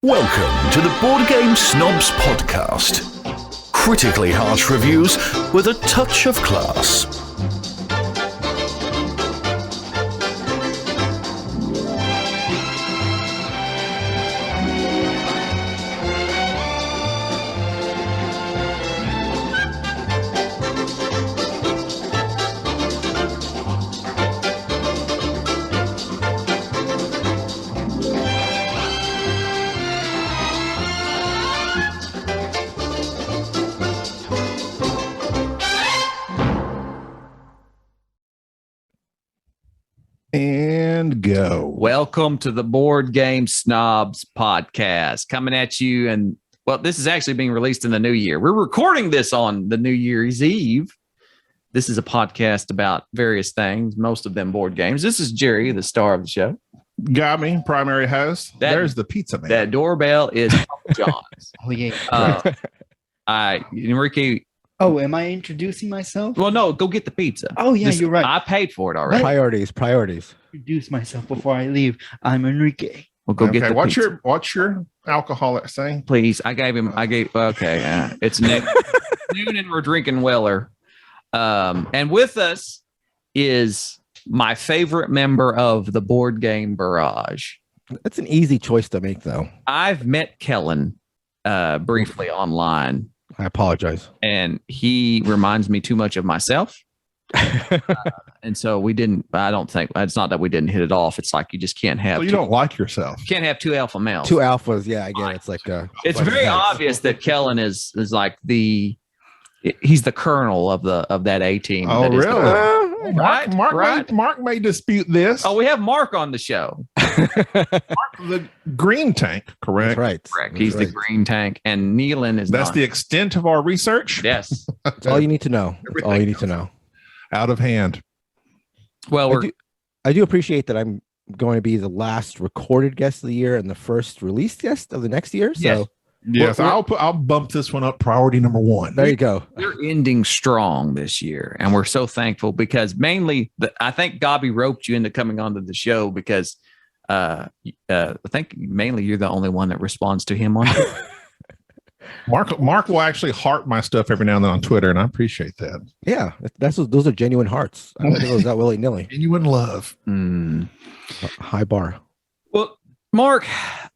Welcome to the Board Game Snobs podcast. Critically harsh reviews with a touch of class. And go. Welcome to the Board Game Snobs podcast, coming at you. And well, this is actually being released in the new year. We're recording this on the New Year's Eve. This is a podcast about various things, most of them board games. This is Jerry, the star of the show. Got me, primary host. There's the pizza man. That doorbell is Uncle John's. Oh, yeah. Enrique. Oh, am I introducing myself? Well, no, go get the pizza. Oh, yeah, you're right. I paid for it already. Priorities. Introduce myself before I leave. I'm Enrique. We'll go get the what's pizza. What's your alcoholic saying? Please, it's noon and we're drinking Weller. And with us is my favorite member of the board game Barrage. That's an easy choice to make, though. I've met Kellen briefly online. I apologize. And he reminds me too much of myself. And so I don't think it's not that we didn't hit it off. It's like you just can't have. So you don't like yourself. Can't have two alpha males. Two alphas, yeah. Again, it's like it's very obvious that Kellen is like he's the colonel of that A team. Oh, really? Right, Mark may dispute this. Oh, we have Mark on the show. Mark, the green tank, correct? That's right. Correct. He's the green tank, and Nealon is. That's not. the extent of our research. Yes. That's all you need to know. That's all you need to know. Out of hand. Well, I do appreciate that I'm going to be the last recorded guest of the year and the first released guest of the next year. So Yes, I'll bump this one up priority number one. There you go. we're ending strong this year, and we're so thankful because mainly I think Gobby roped you into coming onto the show because I think mainly you're the only one that responds to him on Twitter. Mark will actually heart my stuff every now and then on Twitter, and I appreciate that. Yeah, those are genuine hearts. I don't think it was that willy-nilly. Genuine love. High bar. Well, Mark,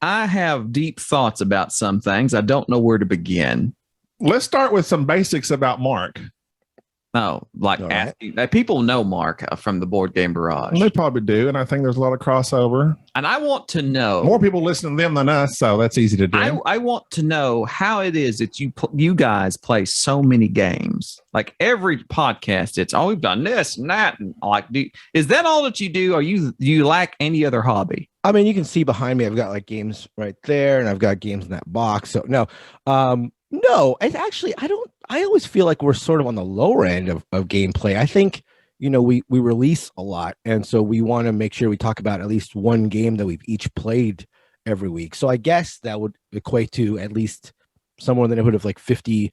I have deep thoughts about some things. I don't know where to begin. Let's start with some basics about Mark. No, like All right. people know Mark from the Board Game Barrage, They probably do, and I think there's a lot of crossover. and I want to know More people listen to them than us, so that's easy to do. I want to know how it is that you guys play so many games. Like every podcast, it's we've done this and that, and like, is that all that you do? Or do you lack any other hobby? I mean, you can see behind me, I've got like games right there, and I've got games in that box. So no, it's actually, I always feel like we're sort of on the lower end of gameplay. I think, we release a lot. And so we want to make sure we talk about at least one game that we've each played every week. So I guess that would equate to at least somewhere in the neighborhood of like 50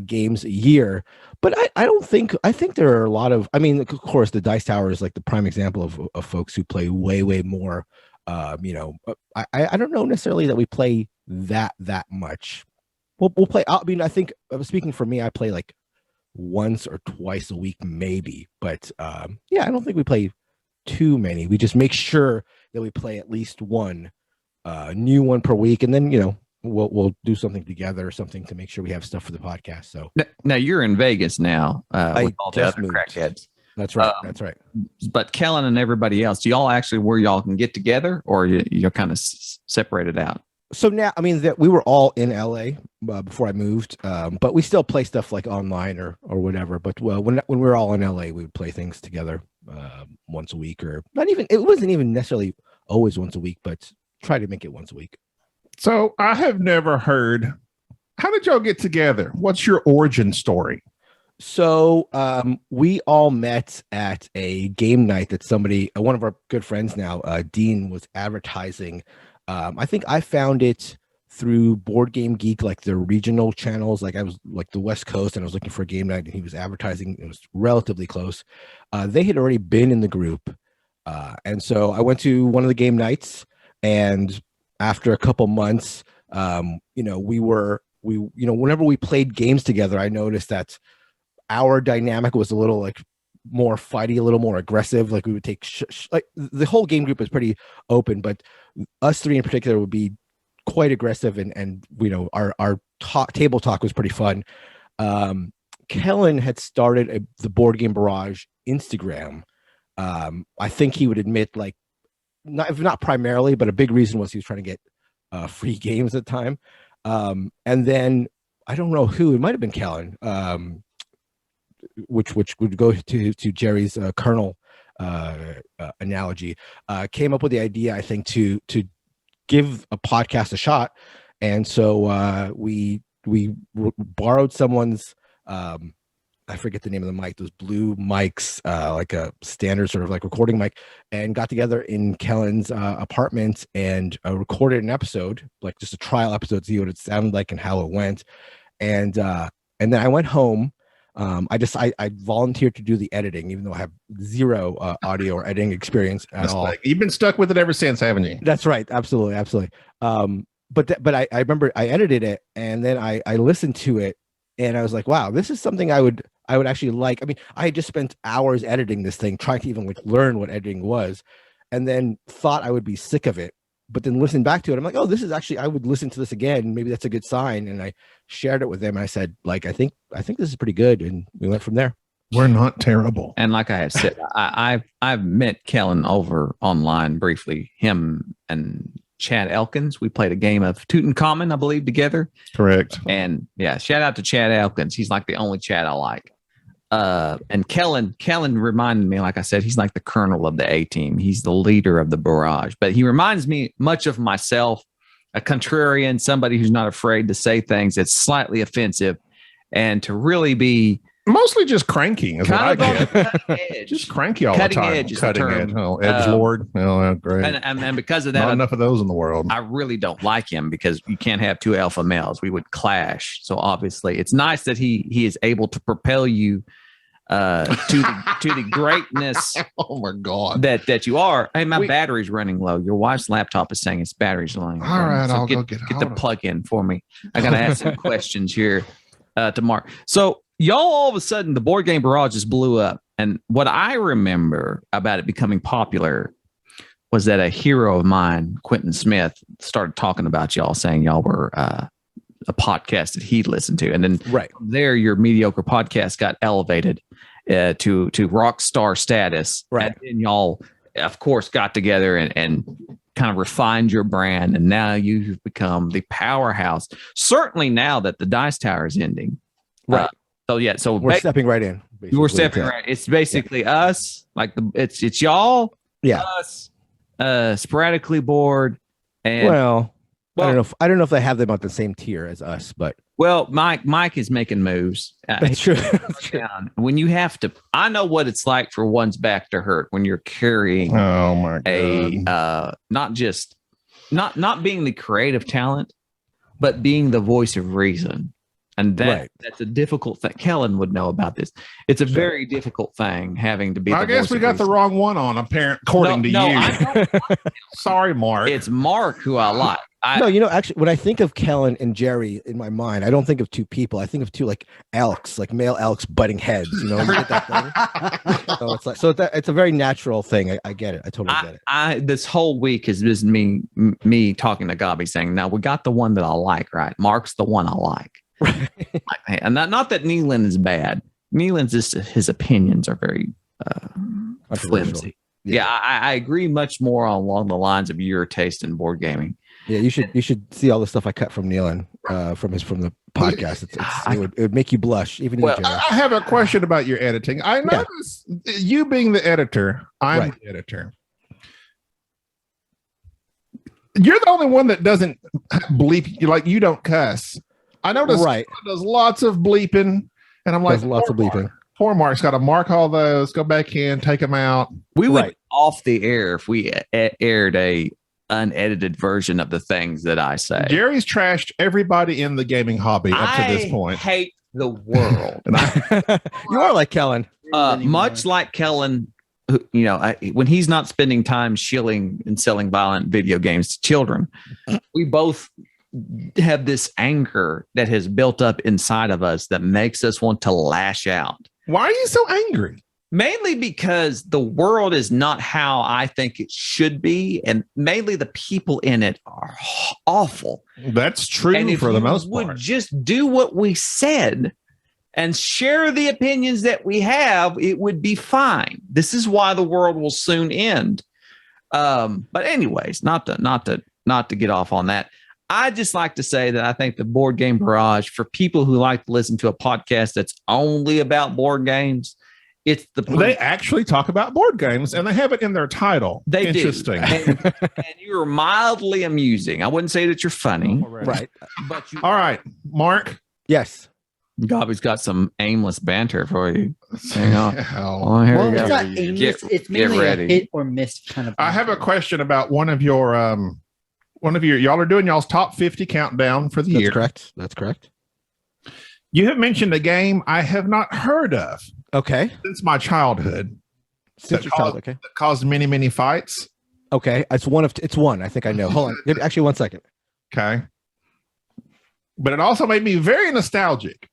games a year. But I think there are a lot of, I mean, of course, the Dice Tower is like the prime example of folks who play way, way more. I don't know necessarily that we play that much. We'll play. I mean, I think speaking for me, I play like once or twice a week, maybe. But I don't think we play too many. We just make sure that we play at least one new one per week, and then we'll do something together or something to make sure we have stuff for the podcast. So now you're in Vegas now with all the other crackheads. That's right. That's right. But Kellen and everybody else, do y'all actually where y'all can get together, or you're kind of separated out? So now, I mean, that we were all in LA before I moved, but we still play stuff like online or whatever. But when we were all in LA, we would play things together once a week, or not even. It wasn't even necessarily always once a week, but try to make it once a week. So I have never heard. How did y'all get together? What's your origin story? So we all met at a game night that one of our good friends now, Dean, was advertising. I think I found it through Board Game Geek, like the regional channels. Like I was like the West Coast, and I was looking for a game night, and he was advertising. It was relatively close. They had already been in the group, and so I went to one of the game nights, and after a couple months, whenever we played games together, I noticed that our dynamic was a little like more fighty, a little more aggressive. Like we would take like the whole game group is pretty open, but us three in particular would be quite aggressive, and our table talk was pretty fun. Kellen had started the Board Game Barrage Instagram. I think he would admit, like, not primarily, but a big reason was he was trying to get free games at the time. And then I don't know who, it might have been Kellen, which would go to Jerry's kernel analogy, came up with the idea, I think, to give a podcast a shot. And so we borrowed someone's, I forget the name of the mic, those blue mics, like a standard sort of like recording mic, and got together in Kellen's apartment and recorded an episode, like just a trial episode, to see what it sounded like and how it went. And then I went home. I volunteered to do the editing, even though I have zero audio or editing experience at all. You've been stuck with it ever since, haven't you? That's right. Absolutely. But I remember I edited it, and then I listened to it, and I was like, wow, this is something I would actually like. I mean, I had just spent hours editing this thing, trying to even like learn what editing was, and then thought I would be sick of it. But then listened back to it, I'm like, oh, this is actually, I would listen to this again. Maybe that's a good sign. And I shared it with them. And I said, like, I think this is pretty good. And we went from there. We're not terrible. And like I have said, I've met Kellen over online briefly. Him and Chad Elkins. We played a game of Tutankhamun, I believe, together. Correct. And yeah, shout out to Chad Elkins. He's like the only Chad I like. And Kellen reminded me, like I said, he's like the colonel of the A team. He's the leader of the Barrage, but he reminds me much of myself, a contrarian, somebody who's not afraid to say things that's slightly offensive and to really be mostly just cranky is what I get. Just cranky all the time. Cutting edge. Oh, edgelord. Oh, great. And because of that, not enough of those in the world. I really don't like him because you can't have two alpha males. We would clash. So obviously, it's nice that he is able to propel you to the greatness. Oh my God, that you are. Hey, my battery's running low. Your wife's laptop is saying its battery's running low. All right, so I'll get go get the plug in for me. I gotta ask some questions here to Mark. So y'all, all of a sudden, the Board Game Barrage just blew up, and what I remember about it becoming popular was that a hero of mine, Quentin Smith, started talking about y'all, saying y'all were a podcast that he'd listened to, and then right there, your mediocre podcast got elevated to rock star status. Right. And then y'all, of course, got together and kind of refined your brand, and now you've become the powerhouse. Certainly now that the Dice Tower is ending. Right. So we're stepping right in. We're stepping right. It's basically us, like it's y'all, us, sporadically bored, and well, I don't know if they have them on the same tier as us, but Mike is making moves. That's true. When you have to, I know what it's like for one's back to hurt when you're carrying not being the creative talent, but being the voice of reason. And that's a difficult thing. Kellen would know about this. It's a very difficult thing having to be. I guess we got the wrong one on, according to you. Sorry, Mark. It's Mark who I like. Actually, when I think of Kellen and Jerry in my mind, I don't think of two people. I think of two like elks, like male elks butting heads. You get that thing? So it's a very natural thing. I get it. I totally get it. This whole week has been me talking to Gabi, saying, "Now we got the one that I like, right? Mark's the one I like." Right. And not that Nealon is bad. Nealon's just his opinions are very flimsy. Yeah, I agree much more along the lines of your taste in board gaming. Yeah, you should see all the stuff I cut from Nealon from the podcast. It would make you blush, even you, Jerry. I have a question about your editing. I noticed you being the editor, I'm the editor. You're the only one that doesn't bleep, like you don't cuss. I noticed does lots of bleeping, and I'm like, lots of bleeping. Poor Mark's got to mark all those, go back in, take them out. We would off the air if we aired a unedited version of the things that I say. Jerry's trashed everybody in the gaming hobby up to this point. I hate the world. You are like Kellen. Much like Kellen, when he's not spending time shilling and selling violent video games to children, we both have this anger that has built up inside of us that makes us want to lash out. Why are you so angry? Mainly because the world is not how I think it should be, and mainly the people in it are awful. That's true and for the most part. Would just do what we said and share the opinions that we have, it would be fine. This is why the world will soon end. But anyways, not to get off on that. I just like to say that I think the Board Game Barrage, for people who like to listen to a podcast that's only about board games, they actually talk about board games, and they have it in their title. They Interesting. Do. And you're mildly amusing. I wouldn't say that you're funny. Right. But all right, Mark. Yes. Gobby's got some aimless banter for you. Hang on. Oh, here Well, we it's go. not aimless. It's mainly a hit or miss kind of. I have a question about one of your y'all are doing y'all's top 50 countdown for the year. That's correct. You have mentioned a game I have not heard of. Okay. Since my childhood. Since your childhood, okay. That caused many, many fights. Okay. It's one. I think I know. Hold on. Actually, 1 second. Okay. But it also made me very nostalgic.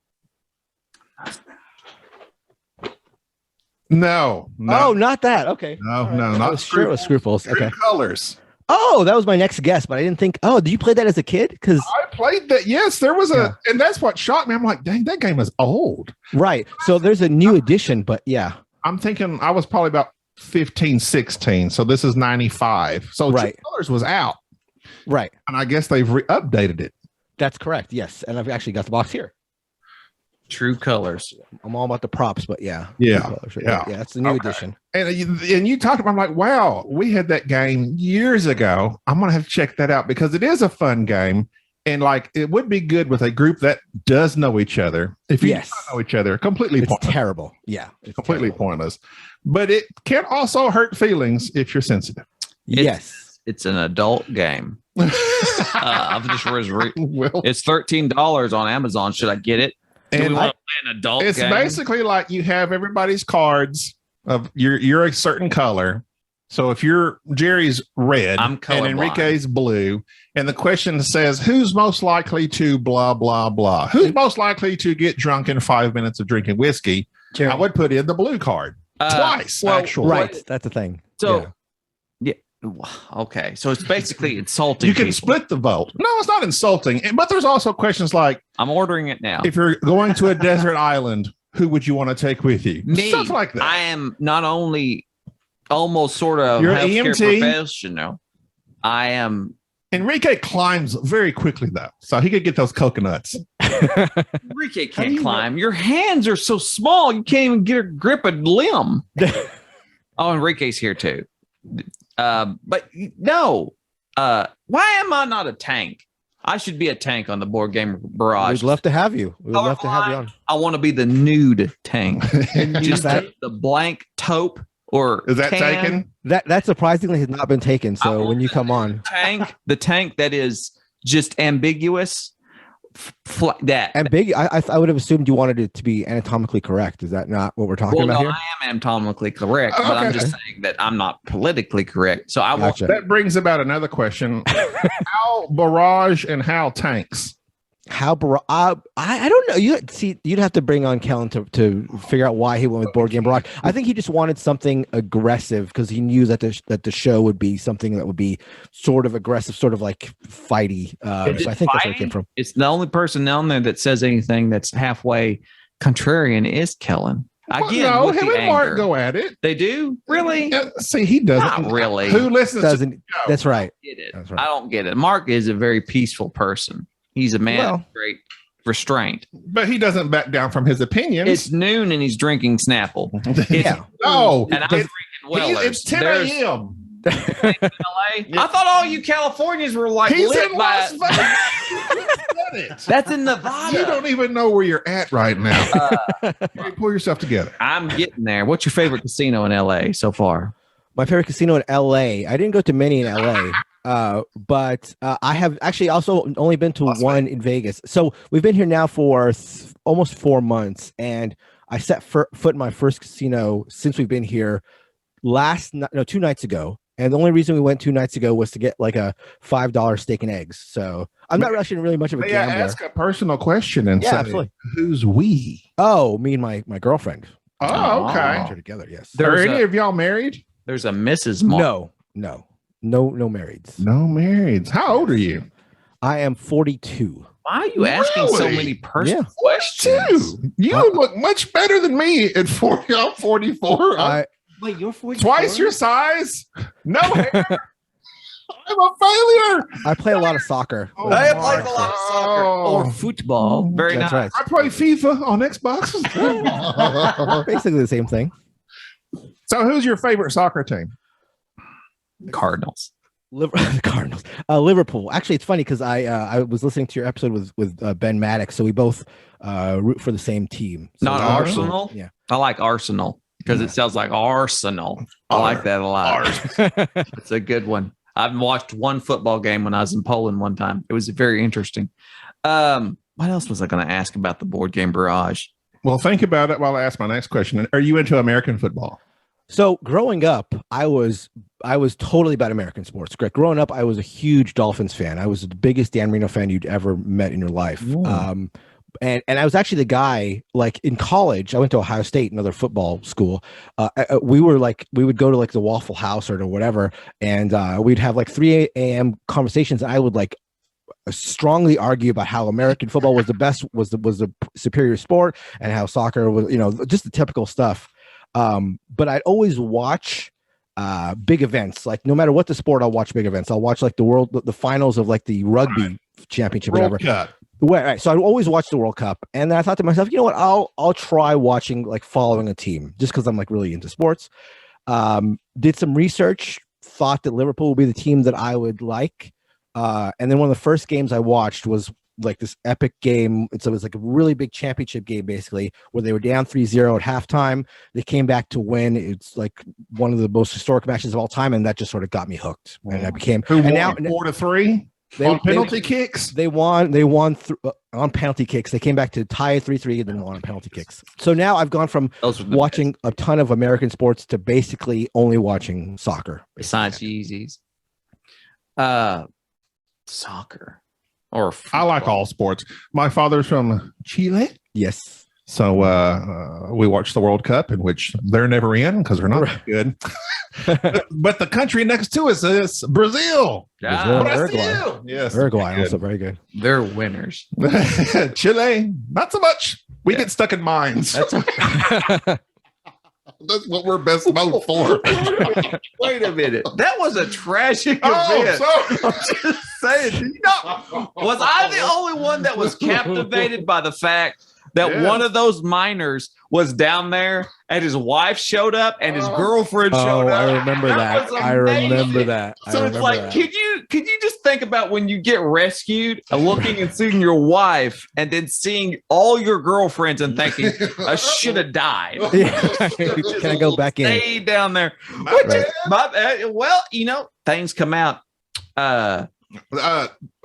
No. Oh, not that. Okay. No, not Scruples. Okay. Colors. Oh, that was my next guess, but I didn't think. Oh, did you play that as a kid? Because I played that. Yes, there was and that's what shocked me. I'm like, dang, that game is old. Right. So there's a new edition, but yeah. I'm thinking I was probably about 15, 16. So this is 95. So True Colors was out. Right. And I guess they've updated it. That's correct. Yes. And I've actually got the box here. True Colors. I'm all about the props, but yeah. Yeah. Yeah. It's the new edition. And you talked about, I'm like, wow, we had that game years ago. I'm going to have to check that out because it is a fun game. And like, it would be good with a group that does know each other. If you don't know each other, completely pointless. Terrible. Yeah. It's completely pointless. But it can also hurt feelings if you're sensitive. Yes. It's an adult game. I've just it's $13 on Amazon. Should I get it? And we want to play an adult it's game? Basically like you have everybody's cards of you're a certain color. So if you're Jerry's red I'm and Enrique's blue, and the question says who's most likely to blah blah blah, who's most likely to get drunk in 5 minutes of drinking whiskey, Jerry. I would put in the blue card twice. Actually, right? That's the thing. So okay, so it's basically insulting. You can split the vote. No, it's not insulting. But there's also questions like, I'm ordering it now. If you're going to a desert island, who would you want to take with you? Me. Stuff like that. I am not only almost sort of you're an healthcare EMT professional. I am. Enrique climbs very quickly though, so he could get those coconuts. Enrique can't climb. Your hands are so small, you can't even get a grip a limb. Oh, Enrique's here too. But no, why am I not a tank? I should be a tank on the Board Game Barrage. We'd love to have you. We'd love to have you on. I want to be the nude tank. Just the blank taupe or is that taken? That surprisingly has not been taken. So when you come on, the tank that is just ambiguous. I would have assumed you wanted it to be anatomically correct. Is that not what we're talking about here? I am anatomically correct, but I'm just saying that I'm not politically correct. So I gotcha. That brings about another question: how Barrage and how tanks? How I don't know. You'd have to bring on Kellen to figure out why he went with Board Game Barrage. I think he just wanted something aggressive because he knew that the show would be something that would be sort of aggressive, sort of like fighty. So I think that's where it came from. It's the only person down there that says anything that's halfway contrarian is Kellen. Again, no, him and Mark go at it. They do? Really? See, he doesn't. Not really. Who listens? That's right. I don't get it. Mark is a very peaceful person. He's a man of great restraint. But he doesn't back down from his opinions. It's noon and he's drinking Snapple. No. And I'm drinking Weller's. It's 10 a.m. In LA? I thought all you Californians were like he's lit in by Vegas. That's in Nevada. You don't even know where you're at right now. Pull yourself together. I'm getting there. What's your favorite casino in LA so far? My favorite casino in LA. I didn't go to many in LA. But I have actually also only been to one in Vegas. So we've been here now for almost 4 months, and I set foot in my first casino since we've been here 2 nights ago. And the only reason we went 2 nights ago was to get like a $5 steak and eggs. So I'm not actually really much of a gambler. May I ask a personal question and say, absolutely. Who's we? Oh, me and my girlfriend. Oh, okay. We're together, yes. Are any of y'all married? There's a Mrs. Mark. No marrieds. No marrieds. How old are you? I am 42. Why are you asking so many personal questions? You look much better than me at 40. I'm 44. Wait, you're 44? Twice your size. No hair. I'm a failure. I play a lot of soccer. I play a lot of soccer or football. Very nice. Right. I play FIFA on Xbox. Basically the same thing. So who's your favorite soccer team? Cardinals. Cardinals. Liverpool. Actually, it's funny because I was listening to your episode with Ben Maddox, so we both root for the same team. So Not Arsenal? Yeah. I like Arsenal because it sounds like Arsenal. I like that a lot. It's a good one. I've watched one football game when I was in Poland one time. It was very interesting. What else was I going to ask about the board game Barrage? Well, think about it while I ask my next question. Are you into American football? So growing up, I was totally about American sports. Growing up, I was a huge Dolphins fan. I was the biggest Dan Marino fan you'd ever met in your life. And I was actually the guy, like in college, I went to Ohio State, another football school. We would go to like the Waffle House or to whatever, and we'd have like 3 a.m. conversations. And I would like strongly argue about how American football was the best, was the superior sport, and how soccer was, just the typical stuff. But I'd always watch big events. Like no matter what the sport, I'll watch big events. I'll watch like the finals of like the rugby championship, World Cup. Right. So I always watch the World Cup, and then I thought to myself, you know what? I'll try watching, like following a team, just because I'm like really into sports. Did some research, thought that Liverpool would be the team that I would like, and then one of the first games I watched was like this epic game. So it was like a really big championship game, basically, where they were down 3-0 at halftime. They came back to win. It's like one of the most historic matches of all time, and that just sort of got me hooked. And I became 4-3. On penalty kicks. They won on penalty kicks. They came back to tie 3-3 and then won on penalty kicks. So now I've gone from watching a ton of American sports to basically only watching soccer. Besides Yeezys. Soccer. Or football. I like all sports. My father's from Chile. Yes. So we watched the World Cup, in which they're never in because they're not that good. but the country next to us is Brazil. Brazil. Yes. Uruguay also very good. They're winners. Chile, not so much. We get stuck in mines. That's what we're best known for. Wait a minute. That was a tragic event. I'm just saying. Was I the only one that was captivated by the fact that one of those miners was down there and his wife showed up and his girlfriend showed up? I remember that. I remember that. So it's like, could you just think about when you get rescued and looking and seeing your wife and then seeing all your girlfriends and thinking, I should have died. Can I go back in? Stay down there. Well, things come out.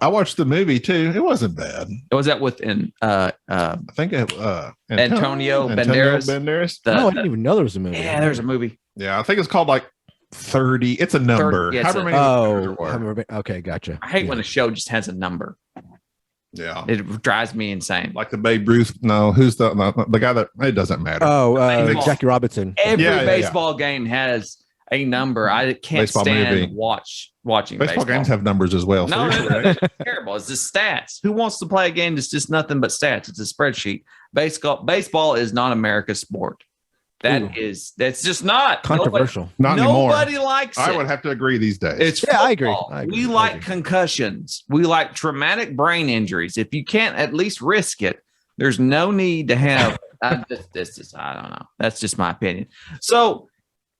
I watched the movie too. It wasn't bad. Was that with I think Antonio Banderas? I didn't even know there was a movie. Yeah, there's a movie. Yeah, I think it's called like 30. It's a number. 30, okay, gotcha. I hate when a show just has a number. Yeah, it drives me insane. Like the Babe Ruth. No, who's the guy that? It doesn't matter. Jackie Robinson. Every baseball game has a number. I can't stand watching baseball games have numbers as well. No, it's terrible. It's just stats. Who wants to play a game that's just nothing but stats? It's a spreadsheet. Baseball is not America's sport. That's just not controversial. Nobody likes it. I would have to agree these days. I agree. We like concussions. We like traumatic brain injuries. If you can't at least risk it, there's no need to have. I don't know. That's just my opinion. So,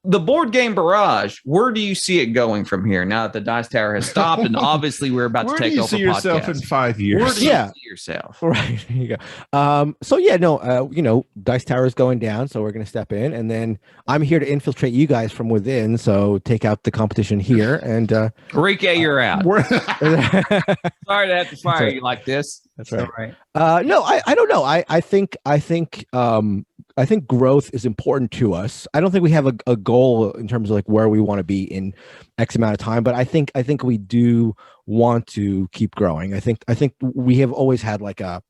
the board game Barrage, where do you see it going from here now that the Dice Tower has stopped and obviously we're about to take over? Where do you see yourself in 5 years? Where do you see yourself? Right. There you go. Dice Tower is going down, so we're going to step in, and then I'm here to infiltrate you guys from within, so take out the competition here. And Enrique, you're out. Sorry to have to fire you like this. That's right. No, I don't know. I think growth is important to us. I don't think we have a goal in terms of like where we want to be in X amount of time, but I think we do want to keep growing. I think we have always had like a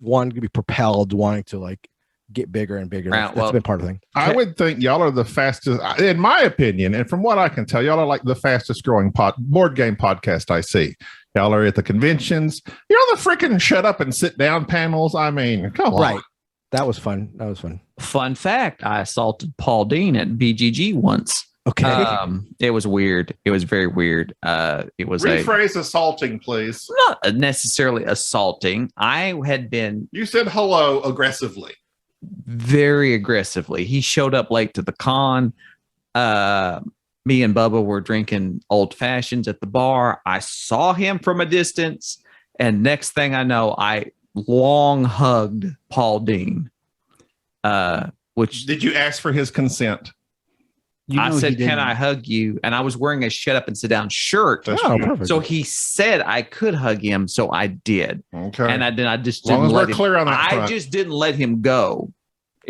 wanting to be propelled, wanting to like get bigger and bigger. That's been part of the thing. I would think y'all are the fastest, in my opinion, and from what I can tell, y'all are like the fastest growing board game podcast I see. Y'all are at the conventions. You're on the freaking shut up and sit down panels. I mean, come on. Right. That was fun. Fun fact, I assaulted Paul Dean at BGG once. Okay. It was weird. It was very weird. It was rephrase assaulting, please. Not necessarily assaulting. You said hello aggressively. Very aggressively. He showed up late to the con. Me and Bubba were drinking old fashions at the bar. I saw him from a distance, and next thing I know, I long hugged Paul Dean. Which did you ask for his consent? I said, "Can I hug you?" And I was wearing a "shut up and sit down" shirt. Perfect. So he said I could hug him, so I did. Okay. And I just didn't let him. Clear on that front. I just didn't let him go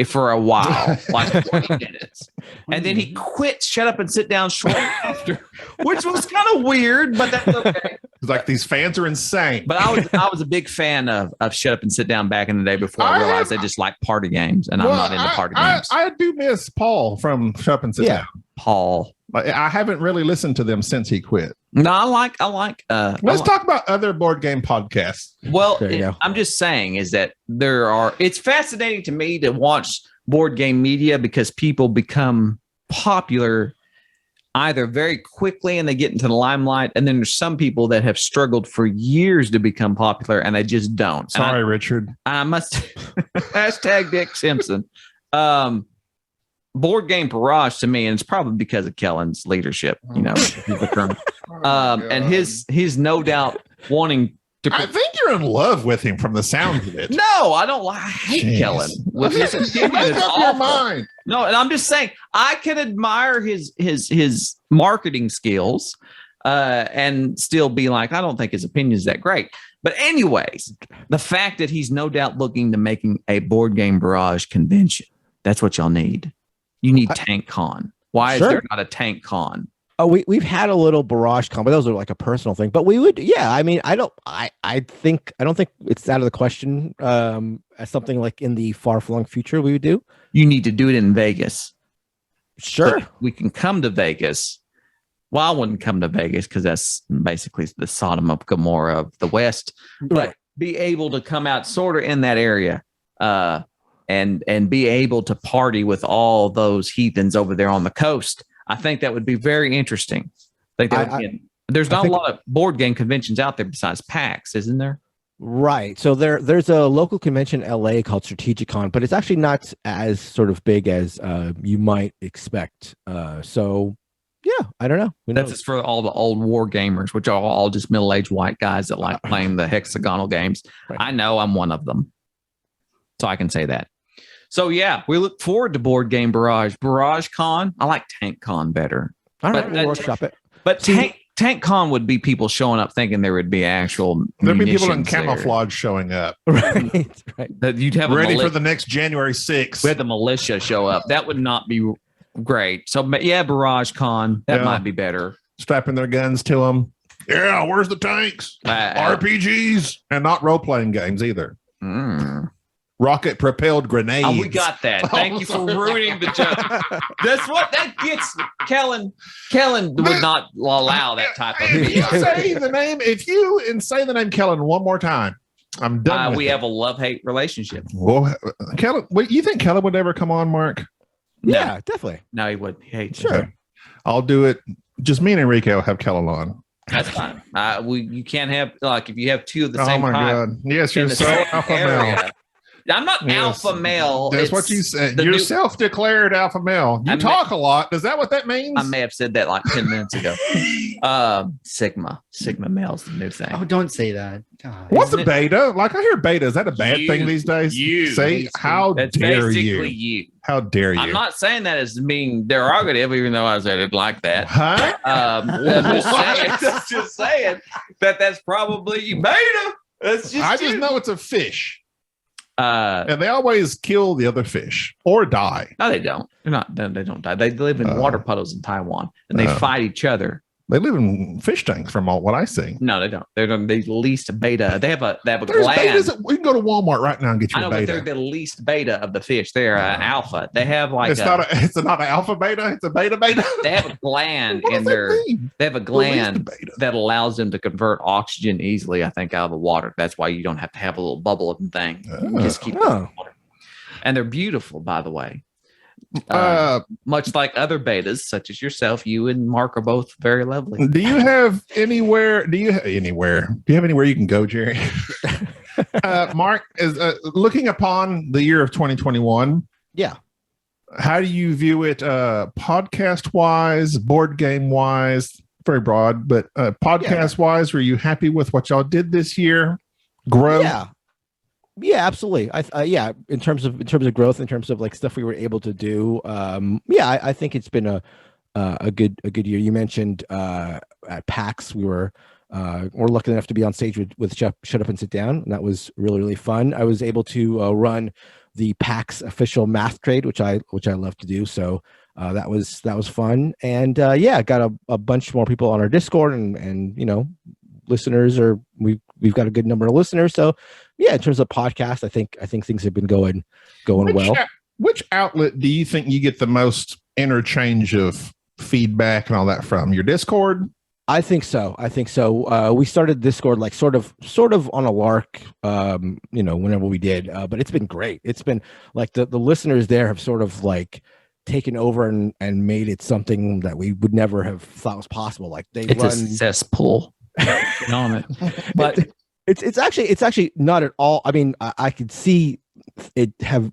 for a while, like 20 minutes. And then he quit, shut up and sit down shortly after, which was kind of weird, but that's okay. It's like these fans are insane. But I was a big fan of Shut Up and Sit Down back in the day before I realized I just like party games, and I'm not into party games. I do miss Paul from Shut Up and Sit Down. Paul. I haven't really listened to them since he quit. No, I like. Let's talk about other board game podcasts. Well, I'm just saying is that it's fascinating to me to watch board game media because people become popular either very quickly and they get into the limelight, and then there's some people that have struggled for years to become popular and they just don't. Sorry, Richard. I must hashtag Dick Simpson. Board game Barrage to me, and it's probably because of Kellen's leadership, and his no doubt wanting to. I think you're in love with him from the sound of it. No, I don't. I hate Kellen. With his opinion, it's awful. No, and I'm just saying I can admire his marketing skills, and still be like, I don't think his opinion is that great. But anyways, the fact that he's no doubt looking to making a board game Barrage convention, that's what y'all need. You need Tank Con. Why is there not a Tank Con? Oh, we've had a little Barrage Con, but those are like a personal thing. But we would, I mean, I don't think it's out of the question. As something like in the far flung future, we would do. You need to do it in Vegas. Sure, but we can come to Vegas. Well, I wouldn't come to Vegas because that's basically the Sodom of Gomorrah of the West. But be able to come out sort of in that area. And be able to party with all those heathens over there on the coast. I think that would be very interesting. There's not a lot of board game conventions out there besides PAX, isn't there? Right. So there's a local convention in LA called Strategic Con, but it's actually not as sort of big as you might expect. So yeah, I don't know. That's just for all the old war gamers, which are all just middle-aged white guys that like playing the hexagonal games. Right. I know I'm one of them. So I can say that. So yeah, we look forward to Board Game Barrage. Barrage Con, I like Tank Con better. All right, we'll workshop it. But Tank Con would be people showing up thinking there would be actual. There'd be people in camouflage showing up. Right. That you'd have ready for the next January 6th. We had the militia show up. That would not be great. So yeah, Barrage Con, that might be better. Strapping their guns to them. Yeah, where's the tanks? RPGs and not role playing games either. Rocket propelled grenades. Oh, we got that. Thank you for ruining the joke. That's what that gets. Kellen would not allow that type of thing. Say the name. If you say the name Kellen one more time, I'm done. We have a love-hate relationship. Well, Kellen, you think Kellen would ever come on, Mark? Yeah, definitely. No, he would. He hates it. I'll do it. Just me and Enrique will have Kellen on. That's fine. You can't have if you have two of the same type. Oh my God! Yes, you're so alpha male. I'm not alpha male. That's what you said. You're self-declared alpha male. You talk a lot. Is that what that means? I may have said that like 10 minutes ago. Sigma male's the new thing. Oh, don't say that. God, what's a beta? Like I hear beta. Is that a bad thing these days? Say how dare you? How dare you? I'm not saying that as being derogative, even though I said it like that. Huh? I'm just saying that's probably beta. I just know it's a fish. And they always kill the other fish or die. No, they don't. They don't die. They live in water puddles in Taiwan, and they fight each other. They live in fish tanks, from what I see. No, they don't. They're the least beta. They have a There's gland. betas. We can go to Walmart right now and get you I know, a beta. but they're the least beta of the fish. They're an alpha. They have like it's not an alpha beta. It's a beta beta. They have a gland in their. They have a gland that allows them to convert oxygen easily. I think out of the water. That's why you don't have to have a little bubble thing. You just keep it in the water. And they're beautiful, by the way. Much like other betas, such as yourself, you and Mark are both very lovely. Do you have anywhere? Do you have anywhere you can go, Jerry? Mark is looking upon the year of 2021. Yeah. How do you view it? Podcast wise, board game wise, very broad, but podcast wise, were you happy with what y'all did this year? Grow? Yeah, absolutely. In terms of growth, in terms of like stuff we were able to do. I think it's been a good year. You mentioned at PAX we're lucky enough to be on stage with Shut Up and Sit Down, and that was really, really fun. I was able to run the PAX official math trade, which I love to do. So that was fun, and got a bunch more people on our Discord, and listeners we've got a good number of listeners. So in terms of podcast, I think things have been going well. Which outlet do you think you get the most interchange of feedback and all that from? Your Discord? I think so. We started Discord like sort of on a lark, whenever we did, but it's been great. It's been like the listeners there have sort of like taken over and made it something that we would never have thought was possible. Like it's a cesspool. But it's actually not at all. I mean, I could see it have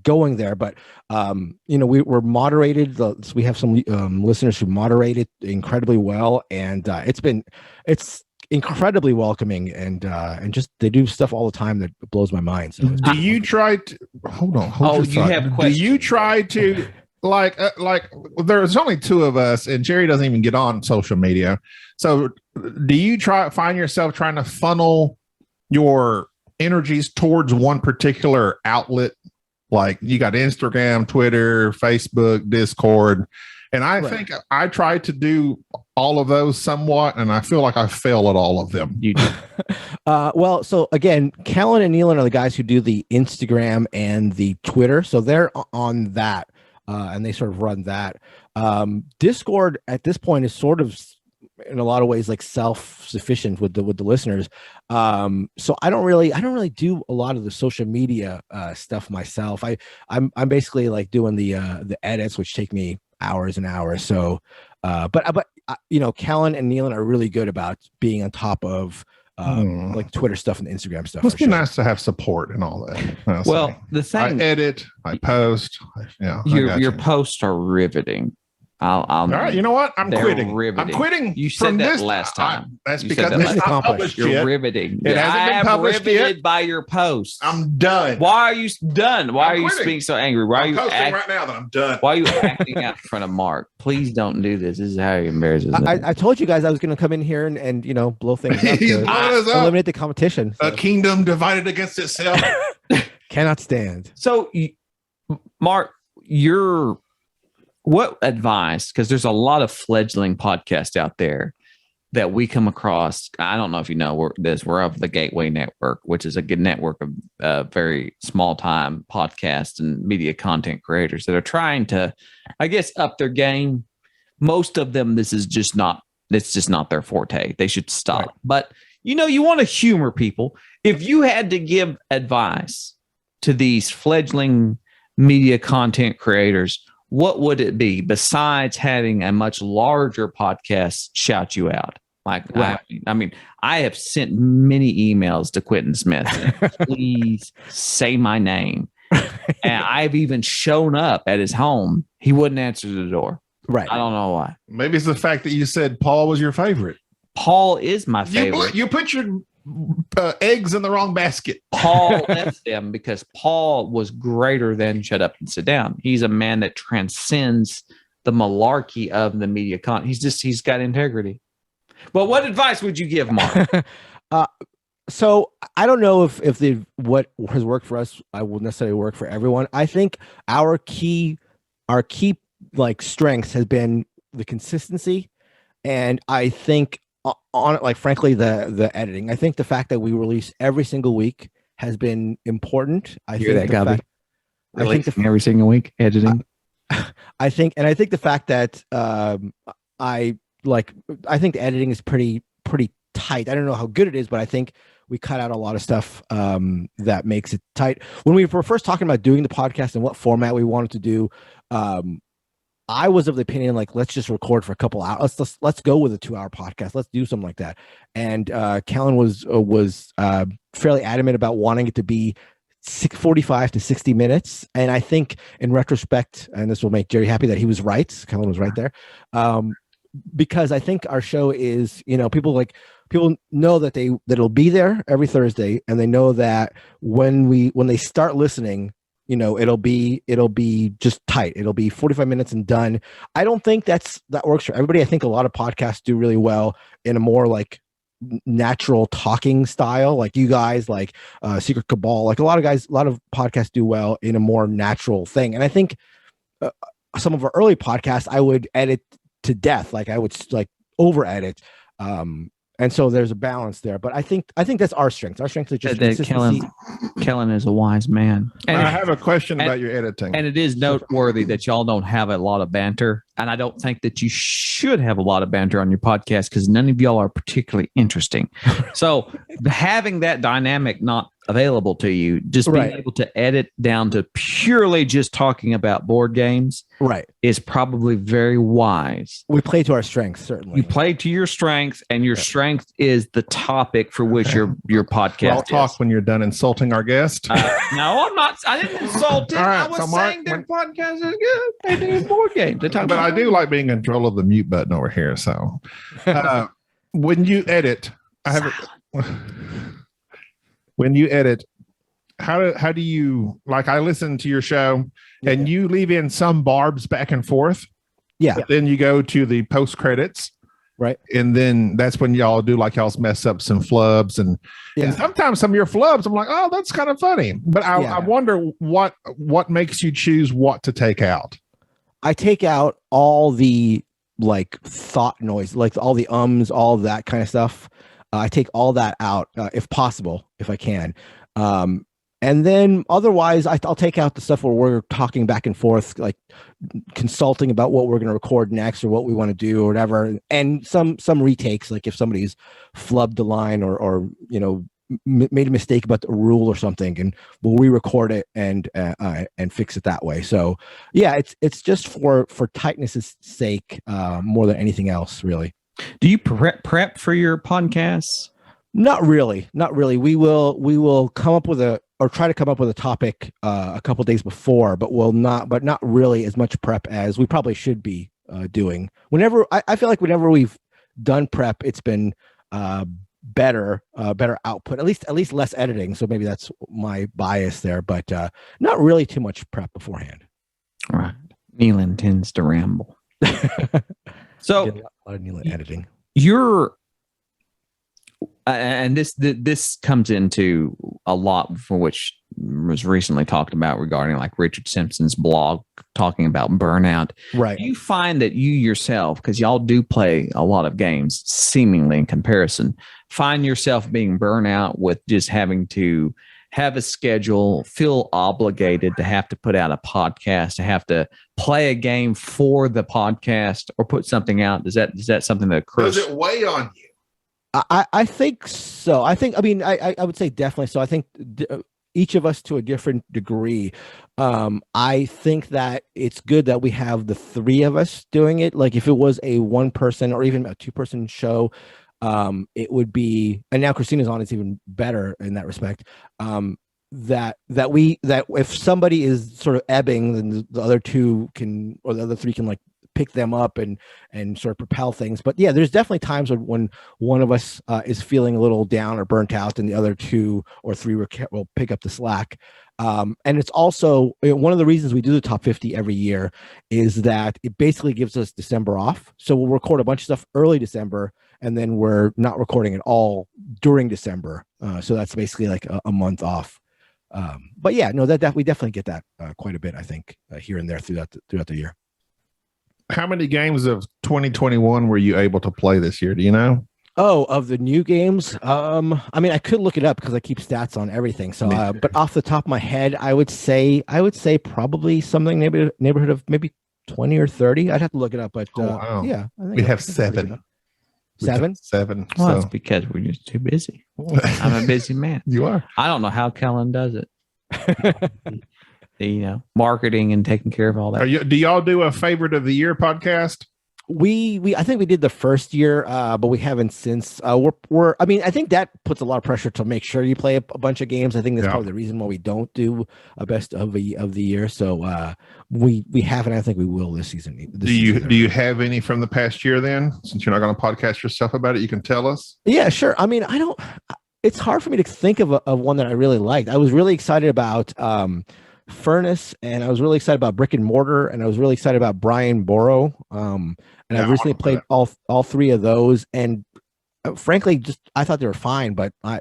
going there, but we're moderated. So we have some listeners who moderate it incredibly well, and it's incredibly welcoming, and just they do stuff all the time that blows my mind. So do you try to hold on? You have questions? Do you try to like there's only two of us, and Jerry doesn't even get on social media. So do you find yourself trying to funnel your energies towards one particular outlet? Like you got Instagram, Twitter, Facebook, Discord, and I think I try to do all of those somewhat, and I feel like I fail at all of them. You do. Well, so again, Kellen and Nealon are the guys who do the Instagram and the Twitter, so they're on that, and they sort of run that. Discord at this point is sort of in a lot of ways like self-sufficient with the listeners. So I don't really do a lot of the social media stuff myself. I'm basically like doing the edits, which take me hours and hours. So but Kellen and Nealon are really good about being on top of like Twitter stuff and Instagram stuff. Must be nice to have support and all that. Well, the thing, I edit, I post. Your posts are riveting. All right, you know what? I'm quitting. Riveting. I'm quitting. You said that last time. That's because it's not published yet. You're riveting. It hasn't been published yet. By your posts. I'm done. Why are you done? Why are you being so angry? Why are you posting right now that I'm done? Why are you acting out in front of Mark? Please don't do this. This is how he embarrasses me. I told you guys I was going to come in here and blow things up to eliminate the competition. So. A kingdom divided against itself. Cannot stand. So, Mark, what advice, because there's a lot of fledgling podcasts out there that we come across. I don't know if you know we're of the Gateway Network, which is a good network of very small time podcasts and media content creators that are trying to, I guess, up their game. Most of them, it's just not their forte. They should stop. Right. But you want to humor people. If you had to give advice to these fledgling media content creators, what would it be besides having a much larger podcast shout you out? Like, right. I have sent many emails to Quentin Smith. Please say my name. And I've even shown up at his home. He wouldn't answer the door. Right. I don't know why. Maybe it's the fact that you said Paul was your favorite. Paul is my favorite. You put your eggs in the wrong basket. Paul left them because Paul was greater than Shut Up and Sit Down. He's a man that transcends the malarkey of the media content. He's got integrity. But what advice would you give, Mark? So I don't know if what has worked for us I will necessarily work for everyone. I think our key like strengths has been the consistency, and I think on it, like frankly the editing. I think the fact that we release every single week has been important. I Hear think that, the Gabby? fact, I think Every single week editing. I think the fact that I think the editing is pretty tight. I don't know how good it is, but I think we cut out a lot of stuff that makes it tight. When we were first talking about doing the podcast and what format we wanted to do, I was of the opinion like let's just record for a couple hours. Let's go with a 2-hour podcast. Let's do something like that. And Kellen was fairly adamant about wanting it to be 45 to 60 minutes. And I think in retrospect, and this will make Jerry happy that he was right. Kellen was right there. Because I think our show is, people know that it'll be there every Thursday, and they know that when they start listening, it'll be just tight. It'll be 45 minutes and done. I don't think that works for everybody. I think a lot of podcasts do really well in a more like natural talking style, like you guys, like Secret Cabal, like a lot of podcasts do well in a more natural thing. And I think some of our early podcasts I would edit to death, like I would like over edit, and so there's a balance there. But I think that's our strength. Our strength is just consistency. Kellen is a wise man. And I have a question about your editing. And it is noteworthy that y'all don't have a lot of banter. And I don't think that you should have a lot of banter on your podcast because none of y'all are particularly interesting. So having that dynamic not available to you, just being able to edit down to purely just talking about board games, is probably very wise. We play to our strengths, certainly. You play to your strengths, and your strength is the topic for which your podcast. I'll talk when you're done insulting our guest. No, I'm not. I didn't insult him. I was saying their podcast is good. They do board games. They talk but about I do like being in control of the mute button over here. So when you edit, when you edit, how do you, like, I listen to your show and you leave in some barbs back and forth. Yeah. Then you go to the post credits. Right. And then that's when y'all do like y'all's mess up some flubs and sometimes some of your flubs, I'm like, oh, that's kind of funny. But I wonder what makes you choose what to take out. I take out all the like thought noise, like all the ums, all of that kind of stuff. I take all that out if possible, if I can. And then otherwise, I'll take out the stuff where we're talking back and forth, like consulting about what we're going to record next or what we want to do or whatever. And some retakes, like if somebody's flubbed the line or made a mistake about the rule or something, and we'll re-record it and fix it that way. So yeah, it's just for tightness' sake more than anything else, really. Do you prep for your podcasts? Not really. We will come up with try to come up with a topic a couple days before, but not really as much prep as we probably should be doing. I feel like whenever we've done prep, it's been better output, at least less editing. So maybe that's my bias there, but not really too much prep beforehand. Right. Nealon tends to ramble. So a lot of Nealon editing. You're and this comes into a lot for which was recently talked about regarding like Richard Simpson's blog talking about burnout. Right. Do you find that you yourself, because y'all do play a lot of games seemingly in comparison, find yourself being burnout with just having to have a schedule, feel obligated to have to put out a podcast, to have to play a game for the podcast or put something out? Is that something that occurs? Does it weigh on you? I think so. I would say definitely so. I think each of us to a different degree. I think that it's good that we have the three of us doing it. Like if it was a one person or even a 2-person show, it would be, and now Christina's on, it's even better in that respect. That if somebody is sort of ebbing, then the other two can, or the other three can like pick them up and sort of propel things. But yeah, there's definitely times when one of us is feeling a little down or burnt out, and the other 2 or 3 will pick up the slack. And it's also one of the reasons we do the top 50 every year is that it basically gives us December off. So we'll record a bunch of stuff early December, and then we're not recording at all during December. So that's basically like a month off. But yeah, no, that we definitely get that quite a bit, I think, here and there throughout the year. How many games of 2021 were you able to play this year? Do you know? Oh, of the new games, I mean, I could look it up because I keep stats on everything. So, but off the top of my head, I would say probably something neighborhood of maybe 20 or 30. I'd have to look it up, but wow. yeah, I think we have 7. 7. 7. Well, so. that's because we're just too busy. I'm a busy man. You are. I don't know how Kellen does it. Marketing and taking care of all that. Do y'all do a favorite of the year podcast? I think we did the first year, but we haven't since. I mean, I think that puts a lot of pressure to make sure you play a bunch of games. I think that's probably the reason why we don't do a best of the year. So we haven't. I think we will this season. Do you have any from the past year then? Since you're not going to podcast yourself about it, you can tell us. Yeah, sure. I mean, it's hard for me to think of one that I really liked. I was really excited about Furnace, and I was really excited about Brick and Mortar, and I was really excited about Brian Borough. And I recently played all 3 of those, and frankly, I thought they were fine, but I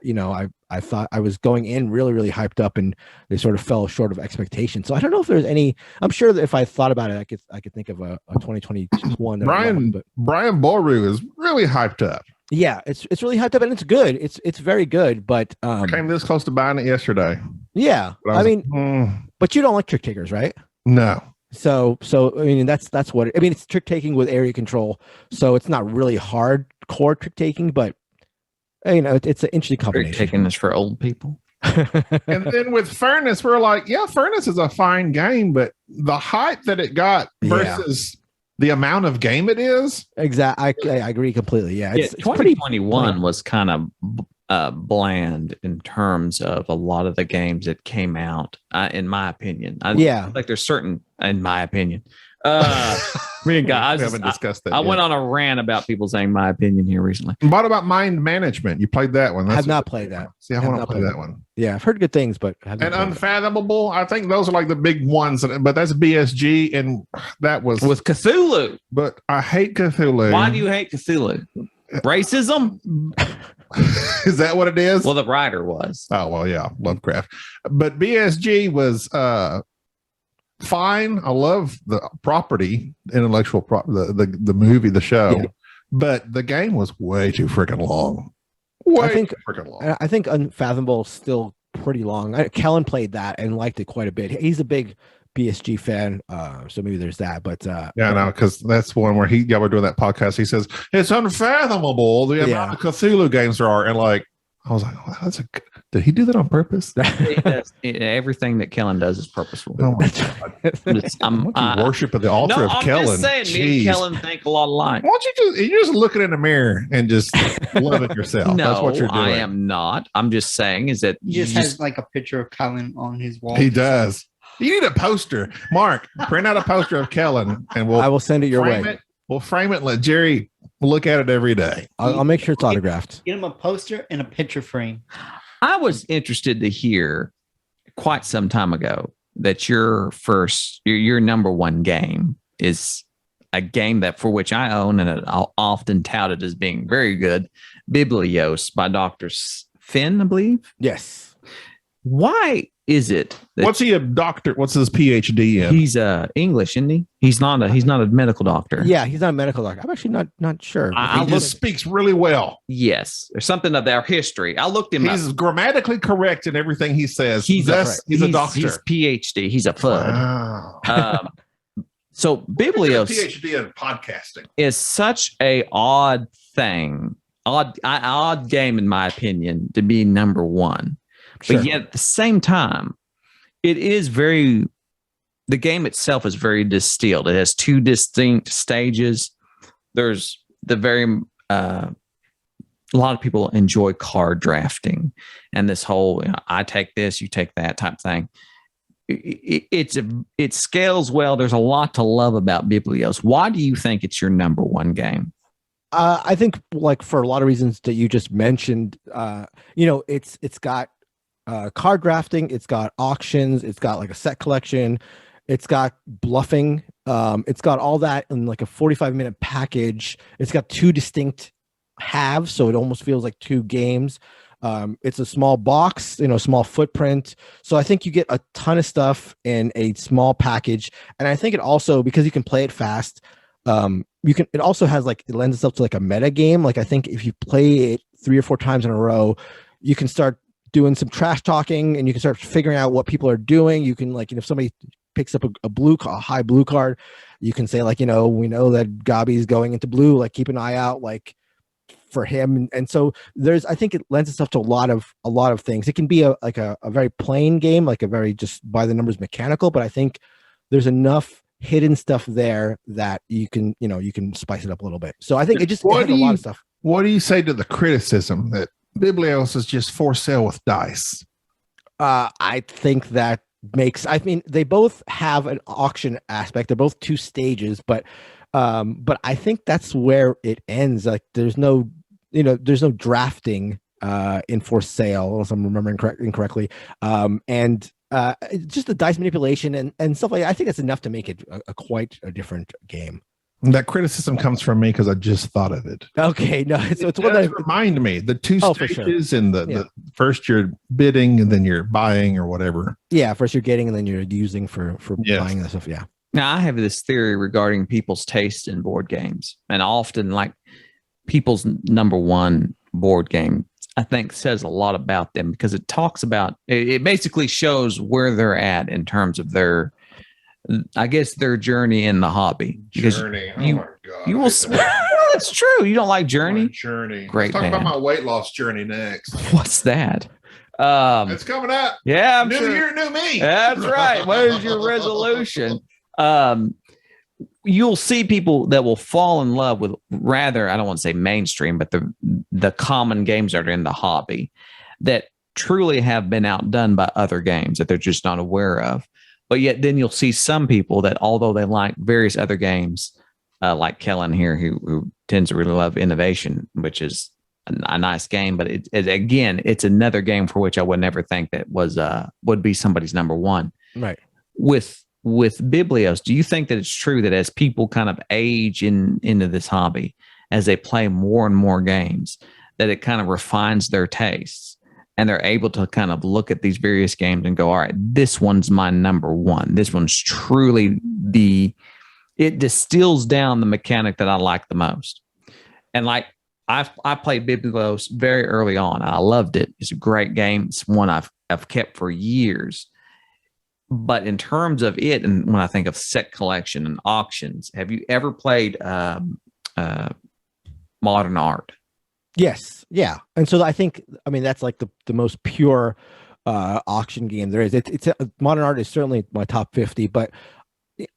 thought I was going in really, really hyped up, and they sort of fell short of expectations. So I don't know if there's any. I'm sure that if I thought about it, I could think of a 2021. Brian Borough is really hyped up. Yeah, it's really hyped up, and it's good. It's very good, but I came this close to buying it yesterday. Yeah, I mean, but you don't like trick takers, right? No. So I mean, that's what it's trick taking with area control. So it's not really hardcore trick taking, but it's an interesting combination. Trick taking is for old people. And then with Furnace, we're like, yeah, Furnace is a fine game, but the hype that it got versus the amount of game it is. Exactly. I agree completely. Yeah. It's 2021 was kind of bland in terms of a lot of the games that came out, in my opinion. Like there's certain, in my opinion. We haven't discussed that. I went on a rant about people saying my opinion here recently. What about Mind Management? You played that one? I have not played that. See, I want to play that one. Yeah, I've heard good things, but and Unfathomable. I think those are like the big ones, but that's BSG, and that was with Cthulhu. But I hate Cthulhu. Why do you hate Cthulhu? Racism? Is that what it is? Well, the writer was. Oh well, yeah, Lovecraft. But BSG was fine. I love the property, intellectual the movie, the show, but the game was way too freaking long. I think Unfathomable is still pretty long. Kellen played that and liked it quite a bit. He's a big BSG fan, so maybe there's that. But no, because that's one where y'all were doing that podcast. He says it's unfathomable the amount of Cthulhu games there are, and like I was like, wow, did he do that on purpose? Everything that Kellen does is purposeful. Oh my God. Worship of the altar of Kellen. I'm just saying, me and Kellen think a lot alike. Why don't you're just looking in the mirror and just loving yourself. No, that's what you're doing. I am not. I'm just saying is that he just has like a picture of Kellen on his wall. He does. You need a poster. Mark, print out a poster of Kellen and I will send it your way. We'll frame it and let Jerry look at it every day. I'll make sure it's autographed. Get him a poster and a picture frame. I was interested to hear quite some time ago that your number one game is a game that for which I own and I'll often touted as being very good, Biblios by Dr. Finn, I believe. Yes. Why is it? What's he a doctor? What's his PhD in? He's English, isn't he? He's not a medical doctor. Yeah, he's not a medical doctor. I'm actually not sure. He just speaks really well. Yes, there's something of our history. I looked him up. He's grammatically correct in everything he says. He's a doctor. He's PhD. He's a FUD. Wow. So Biblios PhD in podcasting is such a odd game in my opinion to be number one. Sure. But yet at the same time, the game itself is very distilled. It has 2 distinct stages. There's a lot of people enjoy card drafting and this whole, I take this, you take that type thing. It scales well. There's a lot to love about Biblios. Why do you think it's your number one game? I think like for a lot of reasons that you just mentioned, it's got card drafting, it's got auctions, it's got like a set collection, it's got bluffing, it's got all that in like a 45-minute package. It's got 2 distinct have, so it almost feels like two games. It's a small box, small footprint. So I think you get a ton of stuff in a small package. And I think it also, because you can play it fast, it also has it lends itself to a meta game. I think if you play it 3 or 4 times in a row, you can start doing some trash talking and you can start figuring out what people are doing. You can if somebody picks up a high blue card, you can say we know that Gabi's going into blue, keep an eye out for him. And so I think it lends itself to a lot of things. It can be a very plain game, a very just by the numbers mechanical, but I think there's enough hidden stuff there that you can spice it up a little bit. So I think it has a lot of stuff. What do you say to the criticism that Biblios is just for sale with dice? I think that they both have an auction aspect. They're both 2 stages, but I think that's where it ends. There's no drafting in for sale, unless I'm remembering incorrectly. And just the dice manipulation and stuff like that. I think that's enough to make it quite a different game. That criticism comes from me because I just thought of it. Okay, no, it's what that remind me the 2 stages and the first you're bidding and then you're buying or whatever. Yeah, first you're getting and then you're using for buying that stuff. Yeah. Now I have this theory regarding people's taste in board games, and often people's number one board game, I think, says a lot about them because it talks about it basically shows where they're at in terms of their journey in the hobby. Journey. Oh my God. You will. It's true. You don't like Journey? Journey. Great. Let's talk about my weight loss journey next. What's that? It's coming up. Yeah, new year, new me. That's right. What is your resolution? You'll see people that will fall in love with rather, I don't want to say mainstream, but the common games that are in the hobby that truly have been outdone by other games that they're just not aware of. But yet then you'll see some people that, although they like various other games, like Kellen here, who tends to really love Innovation, which is a nice game, but it's another game for which I would never think that would be somebody's number one. Right. With Biblios, do you think that it's true that as people kind of age into this hobby, as they play more and more games, that it kind of refines their tastes? And they're able to kind of look at these various games and go, all right, this one's my number one. This one's truly it distills down the mechanic that I like the most. And I played Biblios very early on. I loved it. It's a great game. It's one I've kept for years. But in terms of it, and when I think of set collection and auctions, have you ever played Modern Art? Yes. Yeah. And so I think, that's the most pure auction game there is. It's Modern Art is certainly my top 50, but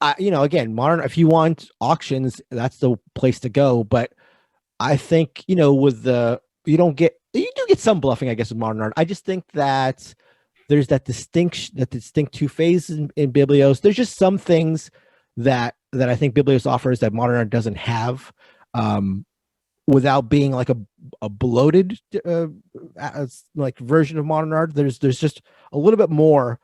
again, Modern, if you want auctions, that's the place to go. But I think, you do get some bluffing, I guess, with Modern Art. I just think that there's that distinct 2 phases in Biblios. There's just some things that I think Biblios offers that Modern Art doesn't have. Without being a bloated version of Modern Art, there's just a little bit more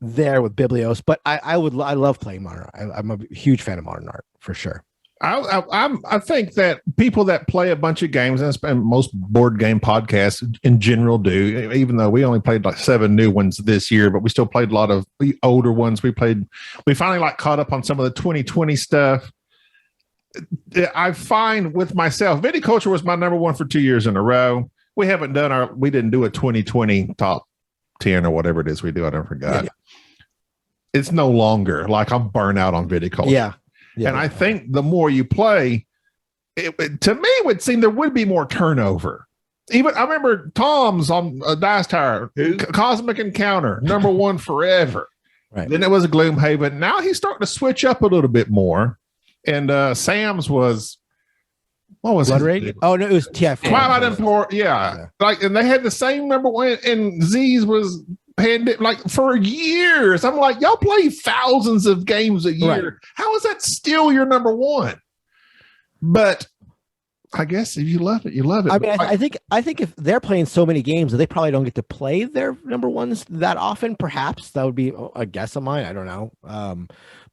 there with Biblios. But I love playing Modern Art. I'm a huge fan of Modern Art for sure. I think that people that play a bunch of games, and most board game podcasts in general do, even though we only played 7 new ones this year, but we still played a lot of the older ones. We finally caught up on some of the 2020 stuff. I find with myself, viticulture was my number one for 2 years in a row. We didn't do a 2020 top 10 or whatever it is we do. I don't forgot. Yeah. It's no longer I'm burnt out on viticulture. Yeah. And I think the more you play, to me, it would seem there would be more turnover. Even I remember Tom's on Dice Tower, Cosmic Encounter, number one forever. Right. Then it was a Gloomhaven. Now he's starting to switch up a little bit more. And Sam's was, what was Blood Rage? Oh no, it was Twilight Import. Yeah. And they had the same number one, and Z's was for years. I'm like, y'all play thousands of games a year. Right. How is that still your number one? But I guess if you love it, you love it. I think if they're playing so many games that they probably don't get to play their number ones that often, perhaps that would be a guess of mine. I don't know.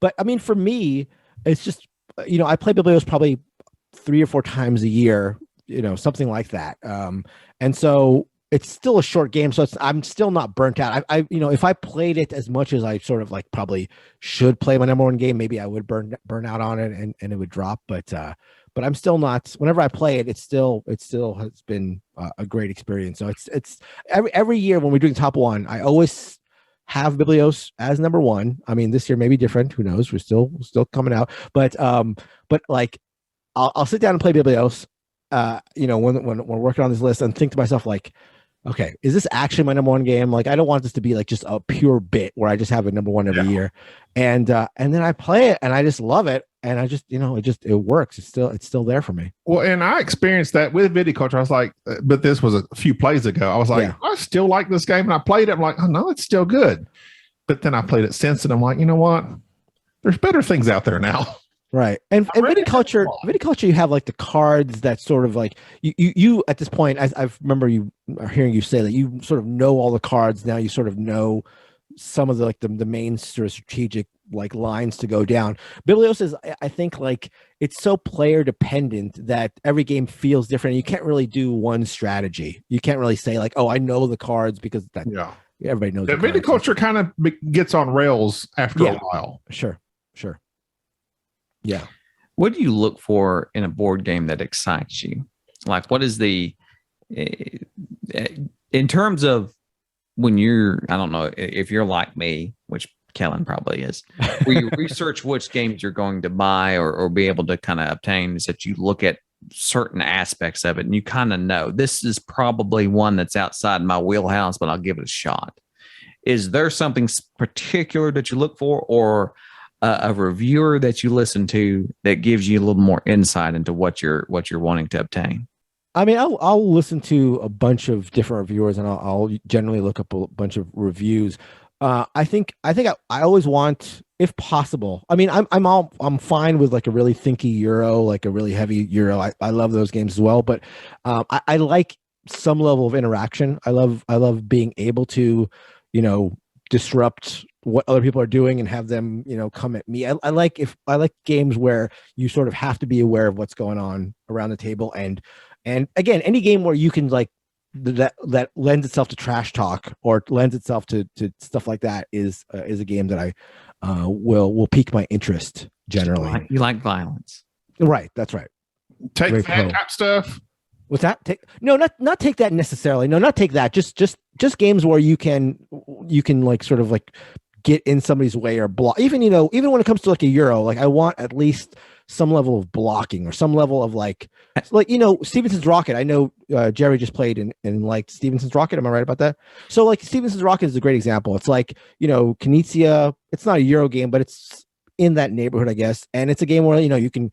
But for me, it's just, I play Biblios probably 3 or 4 times a year, something like that. And so it's still a short game, so I'm still not burnt out. If I played it as much as I sort of like probably should play my number one game, maybe I would burn out on it and it would drop. But I'm still not. Whenever I play it, it still has been a great experience. So it's every year when we're doing top one, I always have Biblios as number one. I mean, this year may be different. Who knows? We're still coming out, but like I'll sit down and play Biblios. When we're working on this list and think to myself like, okay, is this actually my number one game? Like, I don't want this to be like just a pure bit where I just have a number one every year. And then I play it and I just love it. And I just, it works. It's still there for me. Well, and I experienced that with Viticulture. I was like, but this was a few plays ago. I was like, I still like this game. And I played it. I'm like, oh no, it's still good. But then I played it since and I'm like, you know what? There's better things out there now. Right. And Viticulture, you have like the cards that sort of like you at this point, I remember hearing you say that you sort of know all the cards. Now you sort of know some of the like the main sort of strategic like lines to go down. Biblios is, I think, like it's so player dependent that every game feels different. You can't really do one strategy. You can't really say like, oh, I know the cards because everybody knows. The Viticulture kind of gets on rails after a while. Sure. Yeah. What do you look for in a board game that excites you? Like, what is the, in terms of when you're, I don't know if you're like me, which Kellen probably is, where you research which games you're going to buy or be able to kind of obtain, is that you look at certain aspects of it and you kind of know this is probably one that's outside my wheelhouse, but I'll give it a shot. Is there something particular that you look for, or a reviewer that you listen to that gives you a little more insight into what you're wanting to obtain? I mean, I'll listen to a bunch of different reviewers and I'll generally look up a bunch of reviews. I think I always want, if possible. I mean, I'm fine with like a really thinky Euro, like a really heavy Euro. I love those games as well, but I like some level of interaction. I love being able to, disrupt what other people are doing and have them, come at me. I like games where you sort of have to be aware of what's going on around the table. And again, any game where you can like that lends itself to trash talk or lends itself to stuff like that is a game that I will pique my interest generally. You like violence. Right. That's right. Take that type stuff. What's that? Not take that necessarily. No, not take that. Just games where you can like sort of like get in somebody's way or block. Even when it comes to like a Euro, like I want at least some level of blocking or some level of like Stevenson's Rocket. I know Jerry just played and liked Stevenson's Rocket. Am I right about that? So like Stevenson's Rocket is a great example. It's like, Knizia, it's not a Euro game, but it's in that neighborhood, I guess. And it's a game where, you can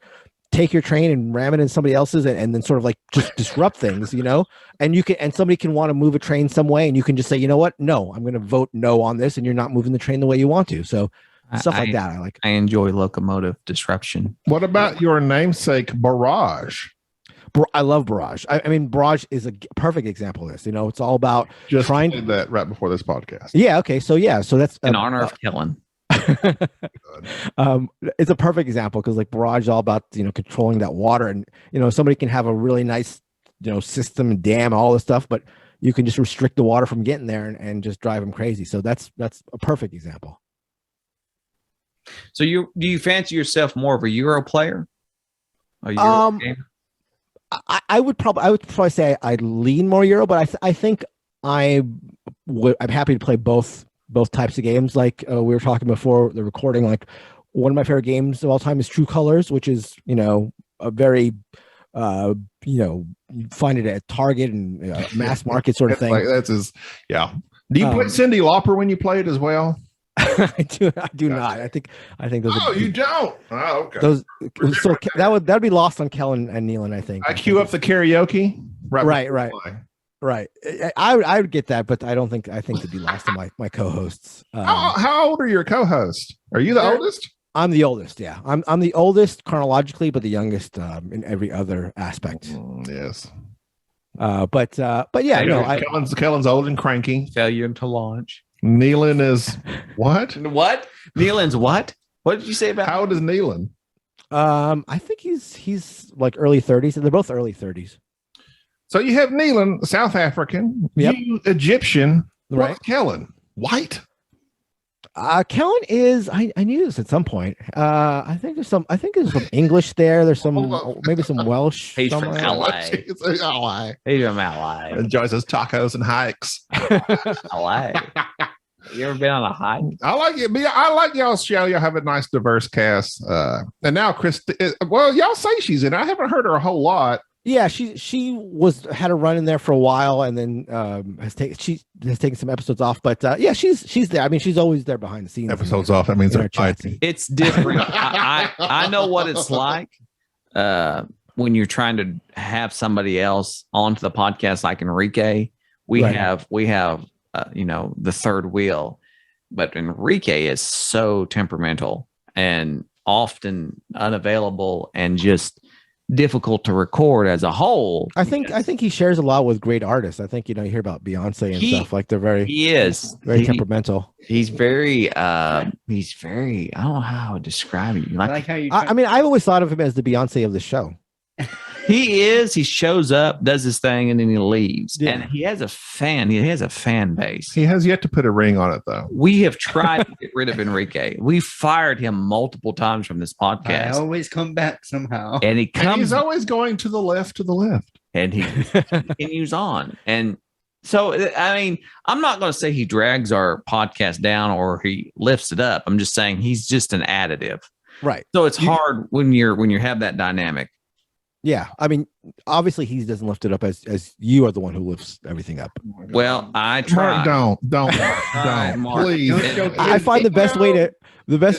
take your train and ram it in somebody else's and then sort of like just disrupt things, and somebody can want to move a train some way and you can just say, you know what? No, I'm going to vote no on this. And you're not moving the train the way you want to. So stuff like that. I like. I enjoy locomotive disruption. What about your namesake Barrage? I love Barrage. I mean, Barrage is a perfect example of this. It's all about just trying to do that right before this podcast. Yeah. Okay. So that's in honor of Kellen. It's a perfect example because like Barrage is all about controlling that water, and somebody can have a really nice system and dam, all this stuff, but you can just restrict the water from getting there and just drive them crazy. So that's a perfect example. So do you fancy yourself more of a Euro player? A Euro game? I would probably say I lean more Euro, but I think I'm happy to play both types of games. Like we were talking before the recording, like one of my favorite games of all time is True Colors, which is, a very, you find it at Target and mass market sort of thing. Yeah. Do you play Cyndi Lauper when you play it as well? I do not. I think those. Oh, you don't. Oh, okay. Those. So that'd be lost on Kellen and Nealon, I think. I queue up the karaoke. Right. Right. I would get that, but I think to be lost on my co-hosts. How old are your co-hosts? Are you the oldest? I'm the oldest. Yeah. I'm the oldest chronologically, but the youngest in every other aspect. Yes. But yeah, Kellen's old and cranky. Failure to launch. Nealon is what? What? Nealon's what? What did you say about? How old is Nealon? I think he's like early 30s, and they're both early 30s. So you have Neelan, South African, Yep. you Egyptian, Right. what's Kellen? White. Kellen is. I knew this at some point. I think there's some English there. There's maybe some Welsh. He's from somewhere. LA. It's LA. He's from LA. Enjoys his tacos and hikes. LA. You ever been on a hike? I like it. I like y'all's show. Y'all have a nice, diverse cast. And now Chris. Well, y'all say she's in. I haven't heard her a whole lot. Yeah, she had a run in there for a while, and then has taken some episodes off. But yeah, she's there. I mean, she's always there behind the scenes. Episodes off. That means they're fighting. It's different. I know what it's like when you're trying to have somebody else onto the podcast, like Enrique. We have the third wheel, but Enrique is so temperamental and often unavailable and just difficult to record as a whole. I think he shares a lot with great artists. I think you hear about Beyonce and stuff, like they're very temperamental. He's very I don't know how I would describe it. Like how you I mean, I've always thought of him as the Beyonce of the show. He shows up, does his thing, and then he leaves. Yeah. And he has a fan base. He has yet to put a ring on it, though. We have tried to get rid of Enrique. We fired him multiple times from this podcast. I always come back somehow. And he's always going to the left, and he continues on. And so, I mean, I'm not going to say he drags our podcast down or he lifts it up. I'm just saying he's just an additive. Right. So it's hard when you have that dynamic. Yeah, I mean, obviously he doesn't lift it up as you are the one who lifts everything up. Well, I try. Don't, Mark. please. I find the best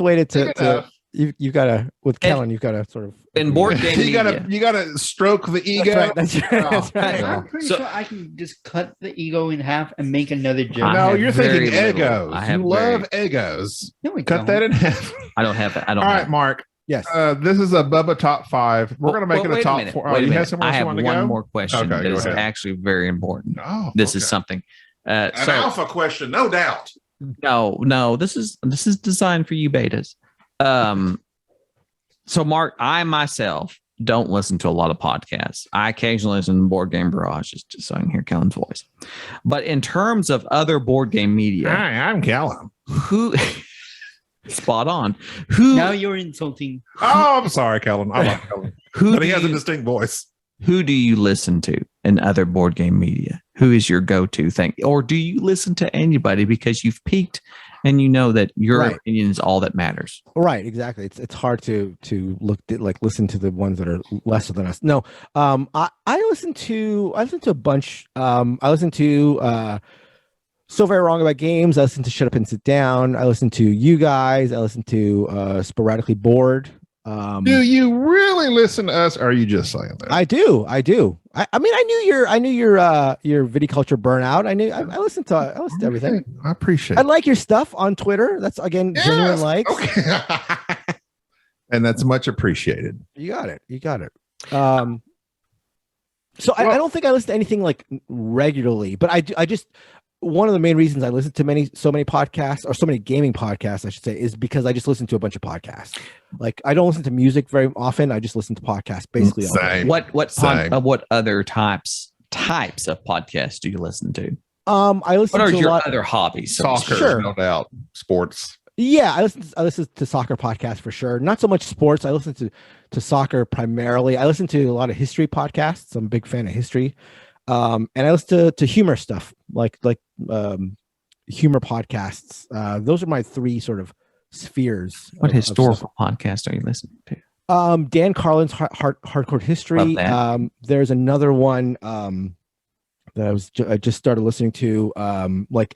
way to you've got to with Kellen, you've got to sort of in board game. you gotta stroke the ego. That's right. I'm pretty sure I can just cut the ego in half and make another joke. No, you're thinking very egos. little. You love egos. No, we Cut don't. that in half. I don't have it. I don't. All have right, Mark. Yes. This is a Bubba top 5. We're going to make it a wait top minute, 4. wait Oh, a you minute. have somewhere I else have you want to one go? more question Okay, that go is ahead. actually very important. Oh, This is okay. something. An alpha question, no doubt. No. This is designed for you betas. So Mark, I myself don't listen to a lot of podcasts. I occasionally listen to Board Game Barrage just so I can hear Kellen's voice. But in terms of other board game media, Hi, I'm Kellen. who spot on? Who Now you're insulting. Oh, I'm sorry, Kellen. I like Kellen. who But do he has a you- distinct voice. who do you listen to in other board game media? Who is your go-to thing? Or do you listen to anybody because you've peaked and you know that your Right. opinion is all that matters? Right, exactly. It's hard to listen to the ones that are lesser than us. No, I listen to a bunch. I listen to So Very Wrong About Games. I listen to Shut Up and Sit Down. I listen to you guys. I listen to Sporadically Bored. Do you really listen to us, or are you just saying that? I do. I mean, I knew your viticulture burnout. I listened to everything. I appreciate I it. like your stuff on Twitter. That's again genuine Yes, likes. Okay. And that's much appreciated. You got it. So I don't think I listen to anything like regularly, but I just one of the main reasons I listen to so many podcasts, or so many gaming podcasts, I should say, is because I just listen to a bunch of podcasts. Like I don't listen to music very often. I just listen to podcasts basically. all day. Same. What other types of podcasts do you listen to? I listen What are to a your lot. other hobbies? so to Soccer, speak? Sure. no doubt. Sports. Yeah, I listen to soccer podcasts for sure. Not so much sports. I listen to soccer primarily. I listen to a lot of history podcasts. I'm a big fan of history. And I listen to humor stuff, like humor podcasts. Those are my three sort of spheres. What of historical podcast are you listening to? stuff. Dan Carlin's Hardcore History. Love that. There's another one that I just started listening to, like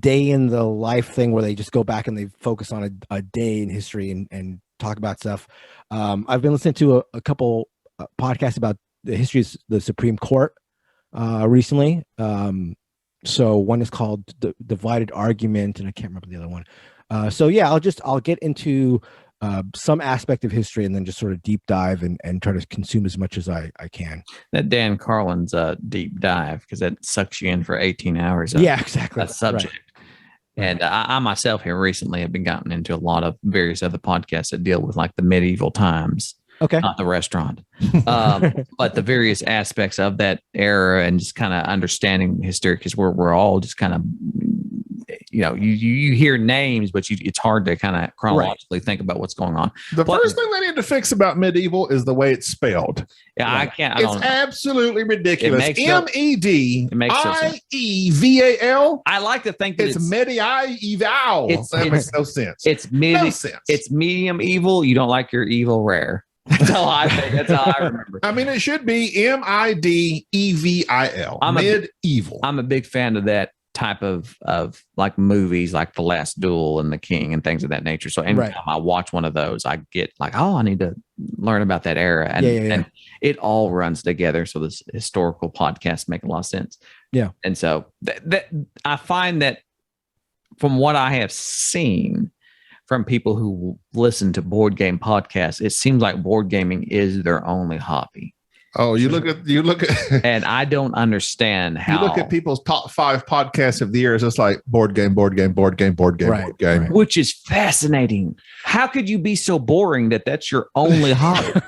day in the life thing, where they just go back and they focus on a day in history and talk about stuff. I've been listening to a couple podcasts about the history of the Supreme Court recently. So one is called Divided Argument, and I can't remember the other one. So yeah, I'll get into some aspect of history and then just sort of deep dive and try to consume as much as I can. That Dan Carlin's deep dive, because that sucks you in for 18 hours. Of Yeah, exactly. that subject. Right. And I myself here recently have been gotten into a lot of various other podcasts that deal with like the medieval times. Okay. Not the restaurant. But the various aspects of that era and just kind of understanding history, because we're all just kind of, you hear names, but it's hard to kind of chronologically think about what's going on. The first thing they need to fix about medieval is the way it's spelled. Yeah, Right. It's absolutely ridiculous. Medieval. I like to think that it's medieval. That makes no sense. It's medium evil. You don't like your evil rare. That's how I think. That's how I remember. I mean, it should be midevil. Medieval. I'm a big fan of that type of like movies, like The Last Duel and The King and things of that nature. So anytime I watch one of those, I get like, I need to learn about that era, and and it all runs together. So this historical podcast make a lot of sense. Yeah, and so that I find that from what I have seen from people who listen to board game podcasts, it seems like board gaming is their only hobby. Oh, you look at, and I don't understand how you look at people's top 5 podcasts of the year. It's just like board game, board game. Which is fascinating. How could you be so boring that's your only hobby?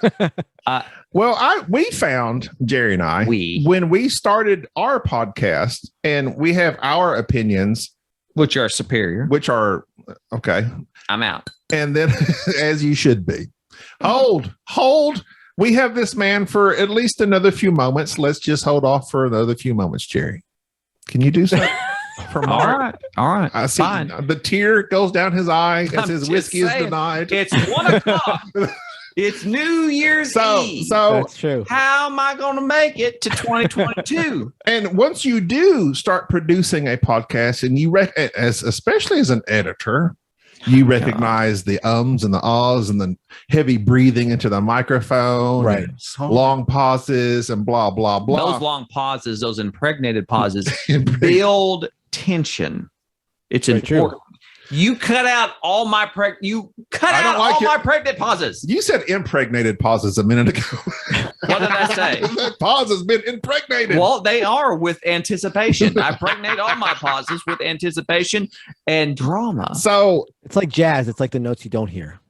We found, Jerry and I, when we started our podcast, and we have our opinions, which are superior, okay. I'm out. And then, as you should be, hold. We have this man for at least another few moments. Let's just hold off for another few moments, Jerry. Can you do so? All right. I see the tear goes down his eye as his whiskey is denied. It's 1 o'clock. It's New Year's Eve. So that's true. How am I going to make it to 2022? And once you do start producing a podcast, and you especially as an editor, you recognize the ums and the ahs and the heavy breathing into the microphone, right? Long pauses and blah, blah, blah. Those long pauses, those impregnated pauses build tension. It's very important. True. You cut out all my pregnant pauses. You said impregnated pauses a minute ago. What did I say? That pause has been impregnated. Well, they are with anticipation. I pregnate all my pauses with anticipation and drama. So it's like jazz. It's like the notes you don't hear.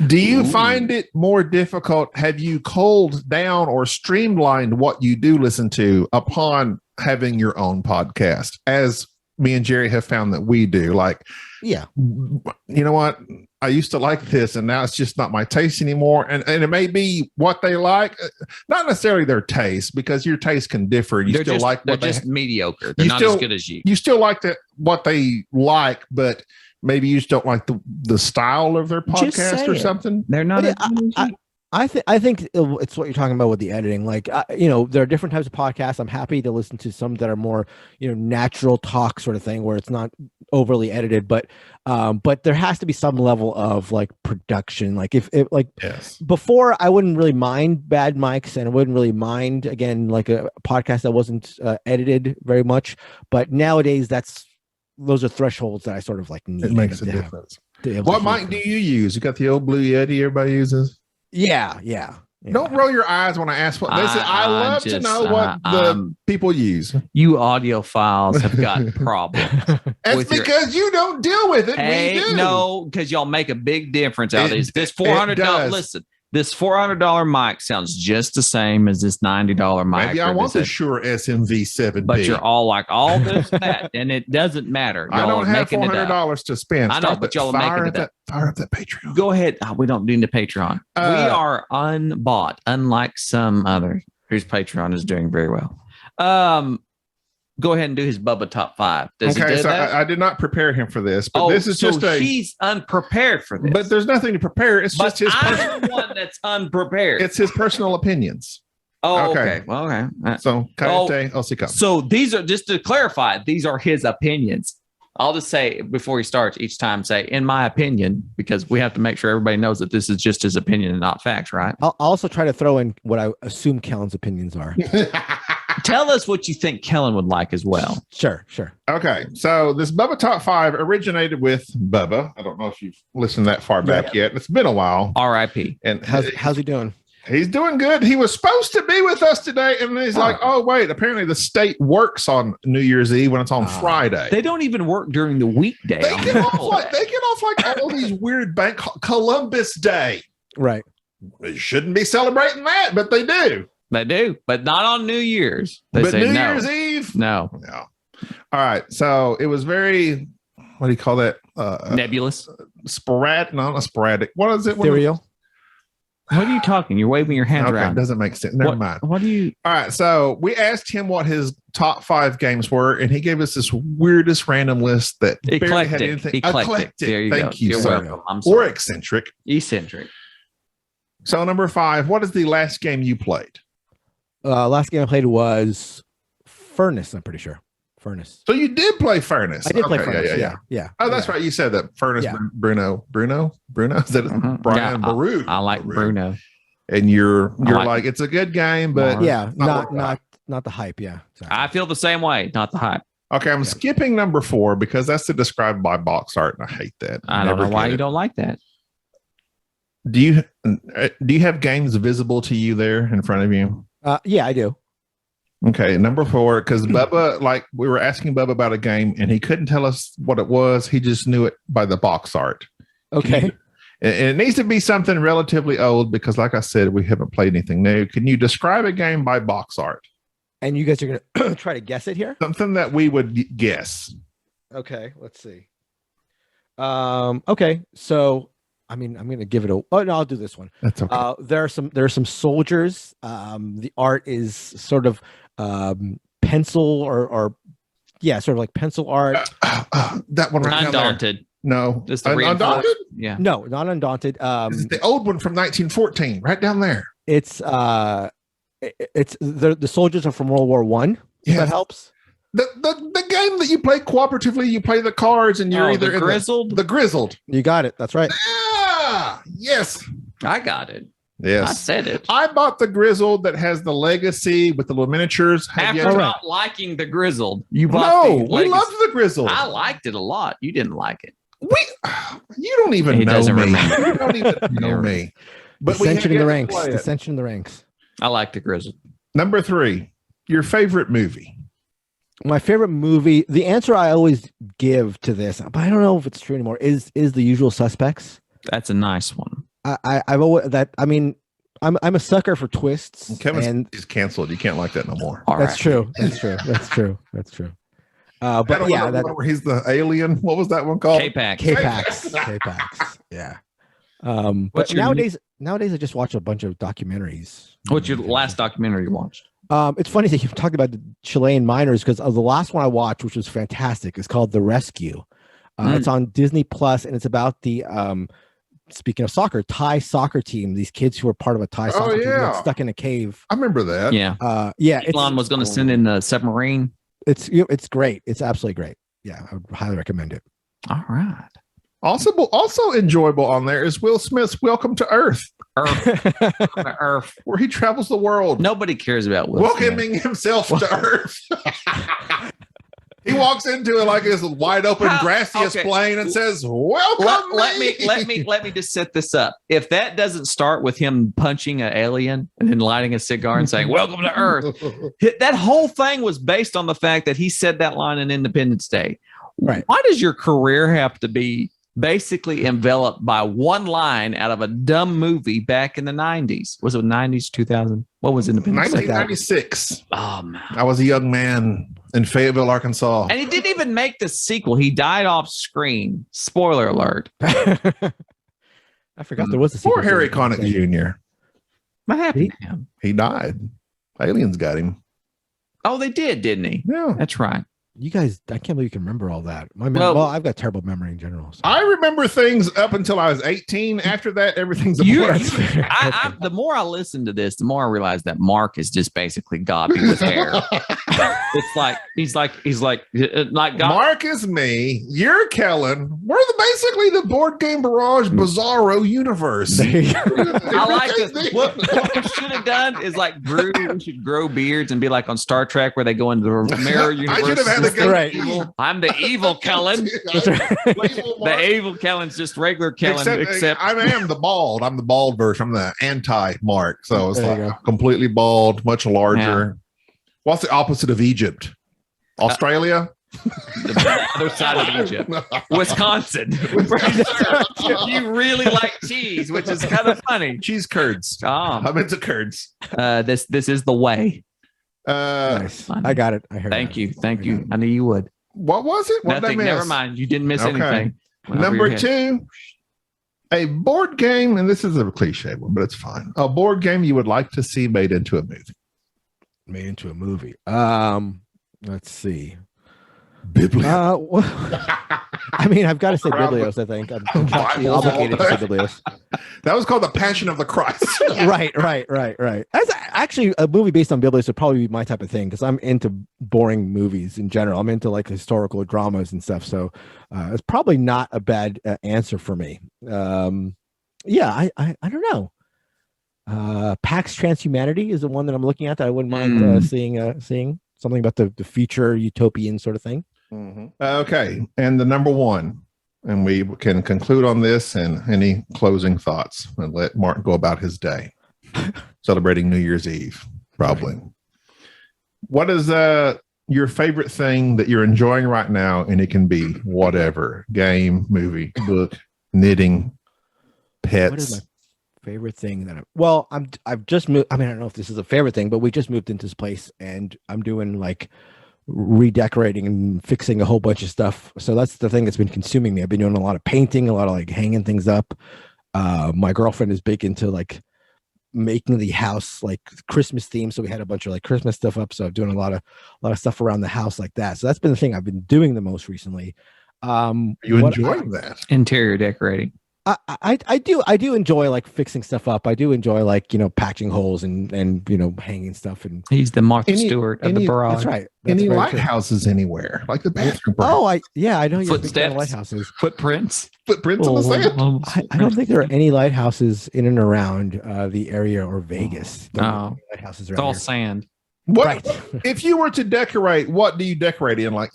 Do you find it more difficult? Have you culled down or streamlined what you do listen to upon having your own podcast, as me and Jerry have found that we do? Like, yeah, you know what? I used to like this, and now it's just not my taste anymore. And it may be what they like, not necessarily their taste, because your taste can differ. They're just mediocre. They're not as good as you. You still like what they like, but maybe you just don't like the style of their podcast or something. They're not. I think it's what you're talking about with the editing. Like, there are different types of podcasts. I'm happy to listen to some that are more, natural talk sort of thing, where it's not overly edited, but there has to be some level of like production. Like before, I wouldn't really mind bad mics, and I wouldn't really mind, again, like a podcast that wasn't edited very much. But nowadays, those are thresholds that I sort of like need. It makes a difference. What mic do you use? You got the old Blue Yeti everybody uses? Yeah. Don't roll your eyes when I ask what they say. I love to know what the people use. You audiophiles have got problems. That's because you don't deal with it. Hey, we do. No, because y'all make a big difference out of these. This $400. Listen, this $400 mic sounds just the same as this $90 mic. Maybe I want the Shure SMV7B. But you're all like all this and that, and it doesn't matter. Y'all I don't have $400 to spend. I know, but y'all are making it. Fire up that Patreon. Go ahead. We don't do the Patreon. We are unbought, unlike some others whose Patreon is doing very well. Go ahead and do his Bubba top 5. I did not prepare him for this, but this is he's unprepared for this. But there's nothing to prepare. It's just his. I'm the one that's unprepared. It's his personal opinions. Oh, okay. Well, okay. So, so these are, just to clarify, these are his opinions. I'll just say before he starts each time, say, in my opinion, because we have to make sure everybody knows that this is just his opinion and not facts, right? I'll also try to throw in what I assume Kellen's opinions are. Tell us what you think Kellen would like as well. Sure. Okay. So this Bubba Top 5 originated with Bubba. I don't know if you've listened that far back yet. It's been a while. R.I.P. And how's he doing? He's doing good. He was supposed to be with us today, and he's like, oh, wait, apparently the state works on New Year's Eve when it's on Friday. They don't even work during the weekday. They get off like all these weird Columbus Day. Right. They shouldn't be celebrating that, but they do. They do, but not on New Year's. They But say New no. Year's Eve? No. No. All right. So it was very, what do you call that? Nebulous. Sporadic. No, not sporadic. What is it? Ethereal. What are you talking? You're waving your hand Okay, around. doesn't make sense. Never mind. What do you? All right. So we asked him what his top 5 games were, and he gave us this weirdest random list that barely had anything. Eclectic. There you Thank go. you, You're sir. welcome. I'm Or sorry. eccentric. Eccentric. So number 5, what is the last game you played? Last game I played was Furnace. I'm pretty sure. Furnace. So you did play Furnace. I did play Okay, Furnace. Yeah. Oh, that's right. You said that. Furnace. Yeah. Bruno. Is that Mhm. Brian Yeah, Baru? I like Bruno. And you're like like, it's a good game, but Yeah. not Not the hype. Yeah. Exactly. I feel the same way. Not the hype. okay. I'm skipping number 4 because that's the described by box art, and I hate that. I don't know Never why get you it. don't like that. Do you have games visible to you there in front of you? Yeah, I do. Okay, number 4, because Bubba, like we were asking Bubba about a game, and he couldn't tell us what it was. He just knew it by the box art. Okay. And it needs to be something relatively old because, like I said, we haven't played anything new. Can you describe a game by box art? And you guys are gonna try to guess it here? Something that we would guess. Okay, let's see. Okay, so I mean, I'm gonna give it a. Oh no, I'll do this one. That's okay. There are some soldiers. The art is sort of pencil or yeah, sort of like pencil art. That one right down there. Undaunted. No, It's the Undaunted. Yeah. No, not Undaunted. This is the old one from 1914, right down there. It's the soldiers are from World War One. If Yeah. that helps. The game that you play cooperatively, you play the cards, and you're either the grizzled. the grizzled. You got it. That's right. Ah, yes, I got it. I yes. said it. I bought the grizzled that has the legacy with the little miniatures. Have you After ever- not liking the grizzled, you bought No, the we legacy. loved the grizzled. I liked it a lot. You didn't like it. You don't even He know doesn't me. remember. You don't even know me. But we have Dissension in yet the to ranks. play it. Dissension in the ranks. I like the grizzled. Number 3, your favorite movie. My favorite movie. The answer I always give to this, but I don't know if it's true anymore. Is The Usual Suspects? That's a nice one. I've always that. I mean, I'm a sucker for twists. Kevin And is canceled. You can't like that no more. All that's right. true. That's true. That's true. That's true. That But one yeah, that where he's the alien. What was that one called? K-Pack. K-Pax. K-Pax. Yeah. But What's your- nowadays I just watch a bunch of documentaries. What's your last documentary you watched? It's funny that you've talked about the Chilean miners because the last one I watched, which was fantastic, is called The Rescue. It's on Disney Plus, and it's about the speaking of soccer, Thai soccer team. These kids who were part of a Thai soccer team yeah. got stuck in a cave. I remember that. Yeah. Yeah, Elon was going to send in the submarine. it's great. It's absolutely great. Yeah, I would highly recommend it. All right. Also enjoyable on there is Will Smith's Welcome to Earth, Earth. where he travels the world, Nobody cares about Will Smith. welcoming himself to Earth. He walks into it like it's wide open, grassiest Okay. plain and says, "Welcome." Let me just set this up. If that doesn't start with him punching an alien and then lighting a cigar and saying "Welcome to Earth," that whole thing was based on the fact that he said that line in Independence Day. Right. Why does your career have to be basically enveloped by one line out of a dumb movie back in the 90s? Was it 90s, 2000? What was Independence Day? 1996. Oh, man. I was a young man in Fayetteville, Arkansas. And he didn't even make the sequel. He died off screen. Spoiler alert. I forgot there was a sequel Poor to Harry it. Connick Jr. What happened to him? He died. Aliens got him. Oh, they did, didn't he? Yeah. That's right. You guys, I can't believe you can remember all that. Well- Well, I've got terrible memory in general. So. I remember things up until I was 18. After that, everything's a You- blur. The more I listen to this, the more I realize that Mark is just basically Gobby with hair. It's like he's like God. Mark is me. You're Kellen. We're basically the board game Barrage Bizarro universe. There you go. I like this. What we should have done is like we should grow beards and be like on Star Trek where they go into the mirror universe. I should have had the good Right. evil. I'm the evil Kellen. That's right. The evil Kellen's just regular Kellen, except I am the bald. I'm the bald version. I'm the anti-Mark. So it's There you like go. completely bald, much larger. What's the opposite of Egypt? Australia? The other side of Egypt, Wisconsin. You really like cheese, which is kind of funny. Cheese curds. I'm into curds. This is the way. Nice. I got it. I heard. Thank you. I knew you would. What was it? What Nothing. did I miss? Never mind. You didn't miss anything. Number 2, a board game, and this is a cliche one, but it's fine. A board game you would like to see made into a movie. Let's see. Biblios. I mean, I've got to say Biblios. I think I'm contractually obligated to say Biblios. That was called The Passion of the Christ. Right. That's actually a movie based on Biblios would probably be my type of thing because I'm into boring movies in general. I'm into like historical dramas and stuff. So it's probably not a bad answer for me. I don't know. Pax Transhumanity is the one that I'm looking at that I wouldn't mind seeing something about the future utopian sort of thing. Mm-hmm. Okay. And the number 1, and we can conclude on this and any closing thoughts and let Mark go about his day celebrating New Year's Eve, probably. Right. What is your favorite thing that you're enjoying right now? And it can be whatever, game, movie, book, knitting, pets. What is my favorite thing that I've just moved. I mean, I don't know if this is a favorite thing, but we just moved into this place and I'm doing like redecorating and fixing a whole bunch of stuff. So that's the thing that's been consuming me. I've been doing a lot of painting, a lot of like hanging things up. My girlfriend is big into like making the house like Christmas themed. So we had a bunch of like Christmas stuff up. So I'm doing a lot of stuff around the house like that. So that's been the thing I've been doing the most recently. You enjoying that? Interior decorating. I do enjoy like fixing stuff up. I do enjoy like, patching holes and hanging stuff. And he's the Martha Stewart of the Barrage. That's right. Any lighthouses anywhere, like the bathroom. I know you're footsteps, lighthouses, footprints on the sand. I don't think there are any lighthouses in and around the area or Vegas. Lighthouses. It's all sand. What right. If you were to decorate, what do you decorate in? Like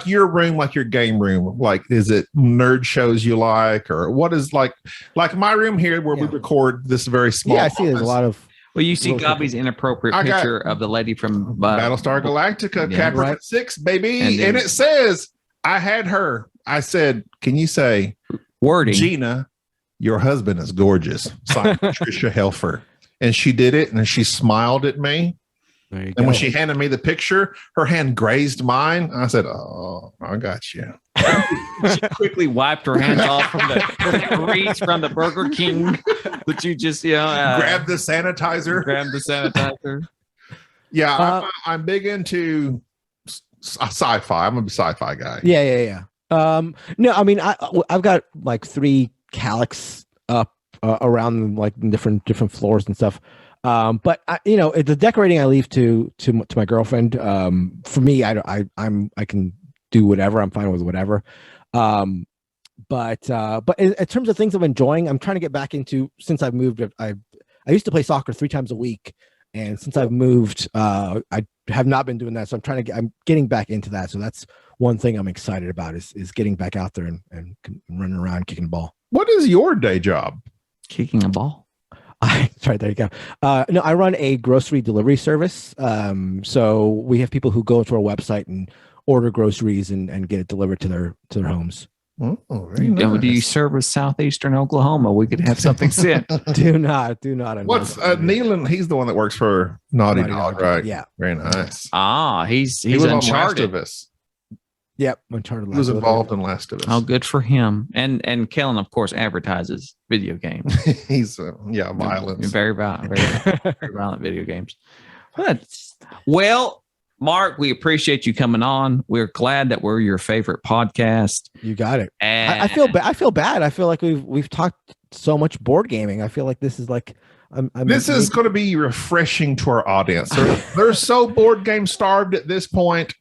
your room, like your game room? Like, is it nerd shows you like, or what is like my room here where we record this very small? Yeah, I see. There's a lot of. Well, you see Gobby's inappropriate picture of the lady from Battlestar Galactica, Capricorn 6, baby, and it says, "I had her." I said, "Can you say wording, Gina? Your husband is gorgeous." Signed Patricia Helfer, and she did it, and she smiled at me. And when she handed me the picture, her hand grazed mine. I said, "Oh, I got you." She quickly wiped her hands off from the grease from the Burger King. But you just, grab the sanitizer. Yeah, I'm big into sci-fi. I'm a sci-fi guy. Yeah. No, I mean, I've got like 3 calyx up around like different floors and stuff. But the decorating I leave to my girlfriend. For me, I can do whatever. I'm fine with whatever. But in terms of things I'm enjoying, I'm trying to get back into. Since I've moved, I used to play soccer 3 times a week, and since I've moved, I have not been doing that. So I'm getting back into that. So that's one thing I'm excited about is getting back out there and running around kicking the ball. What is your day job? Kicking a ball. Sorry, there you go. No, I run a grocery delivery service. So we have people who go to our website and order groceries and get it delivered to their homes. Oh, very nice. Do you service southeastern Oklahoma? We could have something sent. Do not. What's Nealon? He's the one that works for Naughty Dog, right? Yeah. Very nice. He's he was Uncharted. on Last of Us. Yep, Uncharted. He was involved in Last of Us. Oh, good for him. And Kellen, of course, advertises video games. He's violent. Very violent, very violent video games. But Mark, we appreciate you coming on. We're glad that we're your favorite podcast. You got it. And I feel bad. I feel like we've talked so much board gaming. I feel like this is like this is going to be refreshing to our audience. They're so board game starved at this point.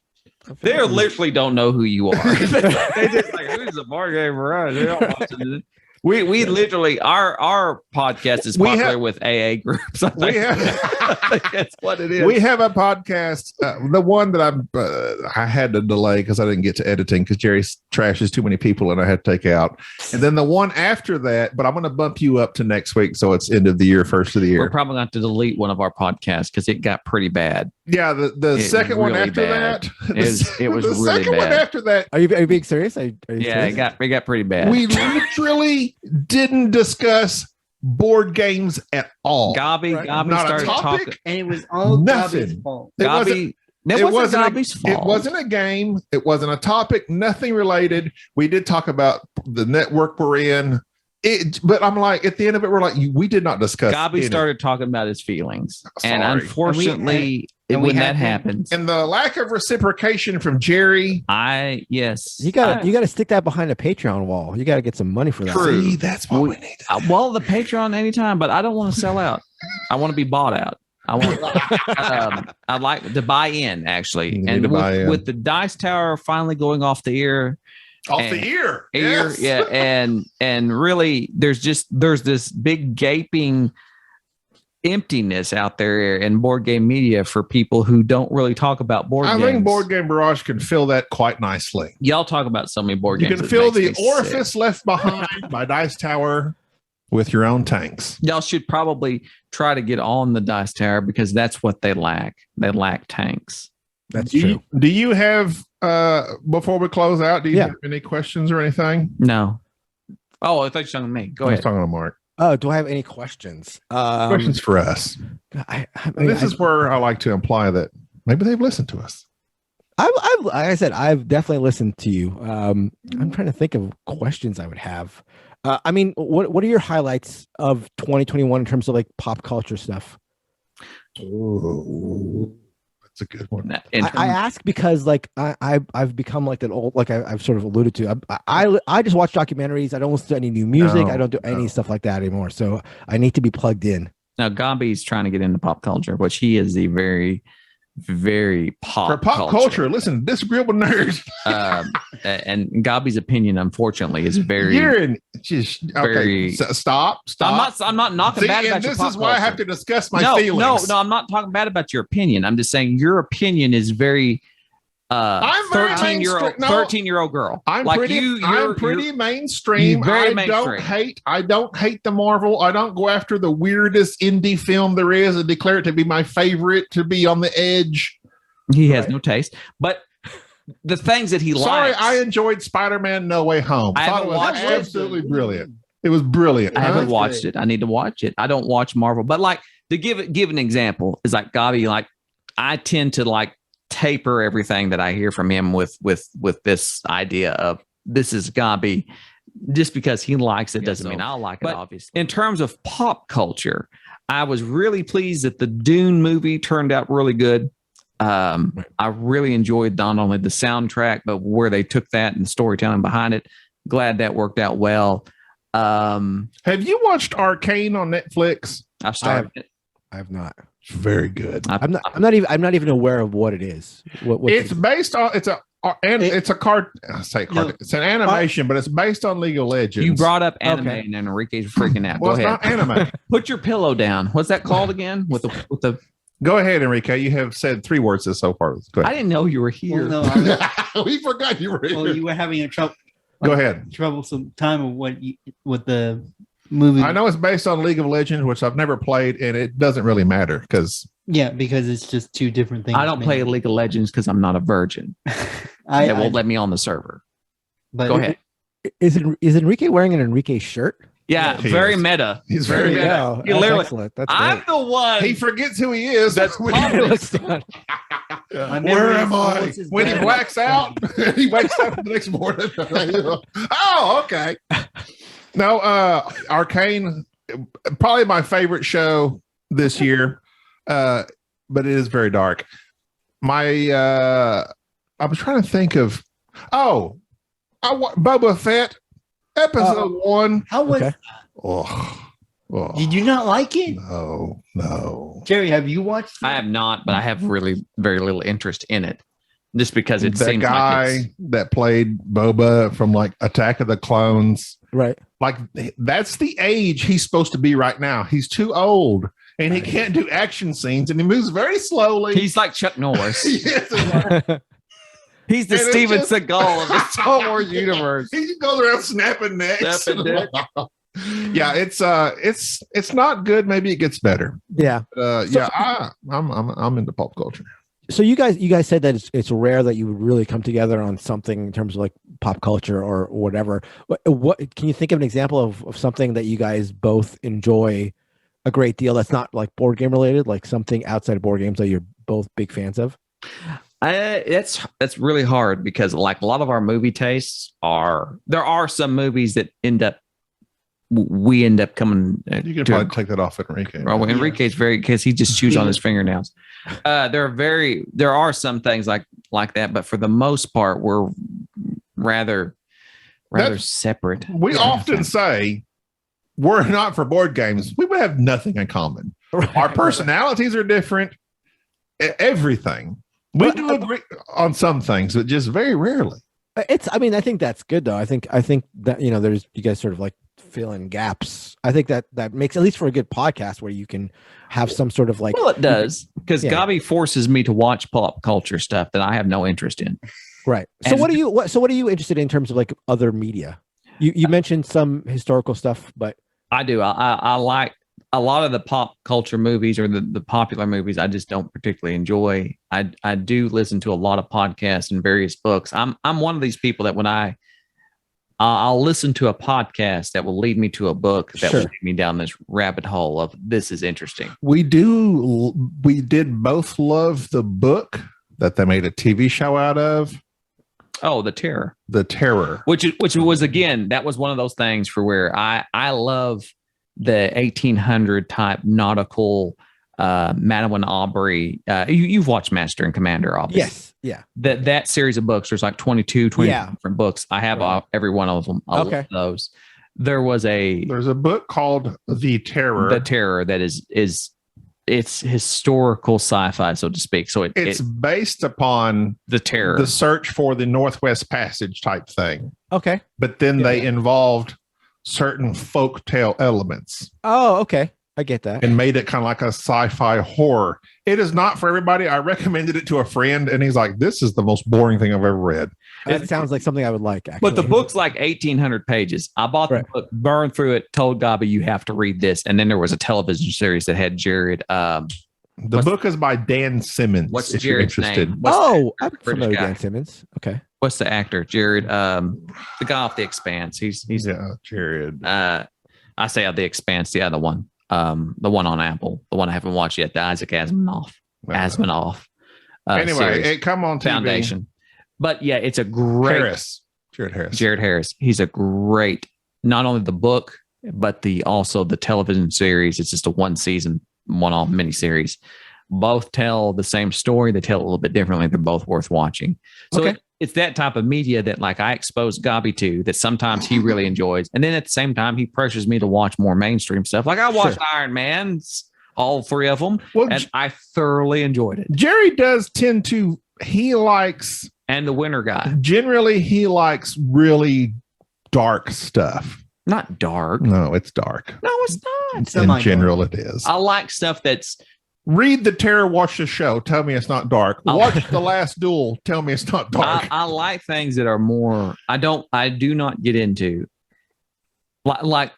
They literally don't know who you are. They just like, who's a board gamer? They don't watch it. We literally our podcast is popular with AA groups. I think that's what it is. We have a podcast, the one that I had to delay because I didn't get to editing because Jerry trashes too many people and I had to take out. And then the one after that, but I'm going to bump you up to next week, so it's end of the year, first of the year. We're probably going to have to delete one of our podcasts because it got pretty bad. Yeah, the second one really after bad. that. It was the really second one bad. after that. Are you being serious? Are you Yeah, serious? it got pretty bad. We literally didn't discuss board games at all. Gobby Not a started topic, talking. And it was all Nothing. Gobby's fault. It wasn't- It wasn't Gobby's fault. It wasn't a game. It wasn't a topic. Nothing related. We did talk about the network we're in. But I'm like, at the end of it, we're like, we did not discuss. Gobby any. started talking about his feelings, and Sorry. unfortunately, And we when had that him- happens, And the lack of reciprocation from Jerry. yes, You gotta stick that behind a Patreon wall. You gotta get some money for that. True. See, that's what we need. well, the Patreon anytime, but I don't want to sell out. I want to be bought out. I want. I'd like to buy in actually, You need and to buy in. with the Dice Tower finally going off the air, Off the ear. Yes. yeah, and really, there's this big gaping emptiness out there in board game media for people who don't really talk about board games. I think Board Game Barrage can fill that quite nicely. Y'all talk about so many board You games. can it fill makes the me orifice sick. left behind by Dice Tower with your own tanks. Y'all should probably try to get on the Dice Tower because that's what they lack. They lack tanks. That's do true. do you have before we close out? Do you Yeah. have any questions or anything? No. Oh, I thought you were talking to me. Go I was ahead. talking to Mark. Oh, do I have any questions? Questions for us. This is where I like to imply that maybe they've listened to us. I've like I said, I've definitely listened to you. I'm trying to think of questions I would have. I mean, what are your highlights of 2021 in terms of like pop culture stuff? Oh, that's a good one. I ask because like I've become like that old, like I've sort of alluded to. I just watch documentaries. I don't listen to any new music. No, I don't do any stuff like that anymore. So I need to be plugged in. Now, Gobby's trying to get into pop culture, which he is the very, very For pop culture, listen, disagreeable nerds. And Gobby's opinion, unfortunately, is very. You're in just okay. very- Stop. I'm not knocking See, bad about and your this pop is why I have culture. to discuss my feelings. No, I'm not talking bad about your opinion. I'm just saying your opinion is very I'm very 13-year-old girl. I'm like pretty. you're I'm pretty mainstream. you're very I don't hate the Marvel. I don't go after the weirdest indie film there is and declare it to be my favorite. To be on the edge. He has no taste, but the things that he Sorry, likes. I enjoyed Spider-Man: No Way Home. I Thought haven't it was watched it. absolutely brilliant. It was brilliant. I haven't Huh? watched it. I need to watch it. I don't watch Marvel, but like to give an example is like Gobby. Like I tend to like taper everything that I hear from him with this idea of this is Gobby. Just because he likes it doesn't mean I'll like it. Obviously, in terms of pop culture, I was really pleased that the Dune movie turned out really good. I really enjoyed not only the soundtrack, but where they took that and the storytelling behind it. Glad that worked out well. Have you watched Arcane on Netflix? I've started it. I have not. It's very good. I'm not even aware of what it is. What It's based on it's an animation, but it's based on League of Legends. You brought up anime Okay. and Enrique's freaking out. well, Go it's ahead. not anime. Put your pillow down. What's that called again? With the Go ahead, Enrique. You have said 3 words so far. Go I ahead. didn't know you were here. Well, no, We forgot you were here. well, you were having a Go ahead. troublesome time of what the movie. I know it's based on League of Legends, which I've never played, and it doesn't really matter because Yeah, because it's just two different things. I don't play League of Legends because I'm not a virgin. They won't let me on the server. But Go ahead. is Enrique wearing an Enrique shirt? Yeah, He very is. meta. he's Very very good. good. Yeah, You that's literally- excellent. That's I'm great. the one. He forgets who he is. That's when public. My Where memory am is I? always as When he bad. blacks out, he wakes up the next morning. Oh, okay. No, Arcane, probably my favorite this year, but it is very dark. I was trying to think of. Boba Fett episode 1. How was? Okay. Oh, Did you not like it, no. Jerry? Have you watched? I have not, but I have really very little interest in it, just because it That seems guy like it's, that played Boba from like Attack of the Clones. Right. Like that's the age he's supposed to be right now. He's too old and he can't do action scenes and he moves very slowly. he's like Chuck Norris. Yes, He's the And it's Steven just- Seagal of the Star Wars universe. he just goes around snapping necks. Snapping necks. Yeah, it's not good. Maybe it gets better. Yeah. I'm into pop culture. So you guys said that it's rare that you would really come together on something in terms of like pop culture or whatever. What can you think of an example of something that you guys both enjoy a great deal that's not like board game related, like something outside of board games that you're both big fans of? That's really hard because like a lot of our movie tastes there are some movies that we end up coming. You can probably take that off Enrique. Well, Enrique's because he just chews on his fingernails. There are some things like that, but for the most part, we're rather separate. We often say we're not for board games. We would have nothing in common. Our personalities are different. Everything. We do agree on some things, but just very rarely. I think that's good though. I think that, there's, you guys sort of like fill in gaps. I think that makes, at least for a good podcast where you can have some sort of like, well, it does, because Gabi forces me to watch pop culture stuff that I have no interest in. Right. So what are you interested in terms of like other media? You mentioned some historical stuff, but I do. I like a lot of the pop culture movies or the popular movies. I just don't particularly enjoy. I do listen to a lot of podcasts and various books. I'm one of these people that when I'll listen to a podcast that will lead me to a book that will lead me down this rabbit hole of this is interesting. We did both love the book that they made a TV show out of. Oh, The Terror. The Terror. Which was, again, that was one of those things for where I love the 1800 type nautical Madeline Aubrey. You've watched Master and Commander, obviously. Yes. Yeah. That series of books, there's like 22 different books. I have every one of them. I love those. There's a book called The Terror. The Terror that is it's historical sci-fi, so to speak. So it's based upon The Terror, the search for the Northwest Passage type thing. Okay. But then they involved certain folktale elements. Oh, okay. I get that. And made it kind of like a sci-fi horror. It is not for everybody. I recommended it to a friend and he's like, this is the most boring thing I've ever read. It sounds like something I would like, actually. But the book's like 1,800 pages. I bought the book, burned through it, told Gabi, you have to read this. And then there was a television series that had Jared. The book is by Dan Simmons. What's Jared's name? I'm familiar with Dan Simmons. Okay. What's the actor? Jared, the guy off The Expanse. He's Jared. I say of The Expanse, the other one. The one on Apple, the one I haven't watched yet, the Isaac Asimov. Anyway, series. it come on TV. Foundation. But yeah, it's a great Jared Harris. He's a great, not only the book, but also the television series. It's just a one season, one-off miniseries. Both tell the same story. They tell it a little bit differently. They're both worth watching. So it's that type of media that like I expose Gabi to that sometimes he really enjoys. And then at the same time, he pressures me to watch more mainstream stuff. Like I watched Iron Man's, all three of them, and I thoroughly enjoyed it. Jerry does tend to, he likes... And The Winter Guy. Generally, he likes really dark stuff. Not dark. No, it's dark. No, it's not. In general, it is. I like stuff that's... Read The Terror, watch the show. Tell me it's not dark. Watch The Last Duel. Tell me it's not dark. I like things that are more... I do not get into... Like,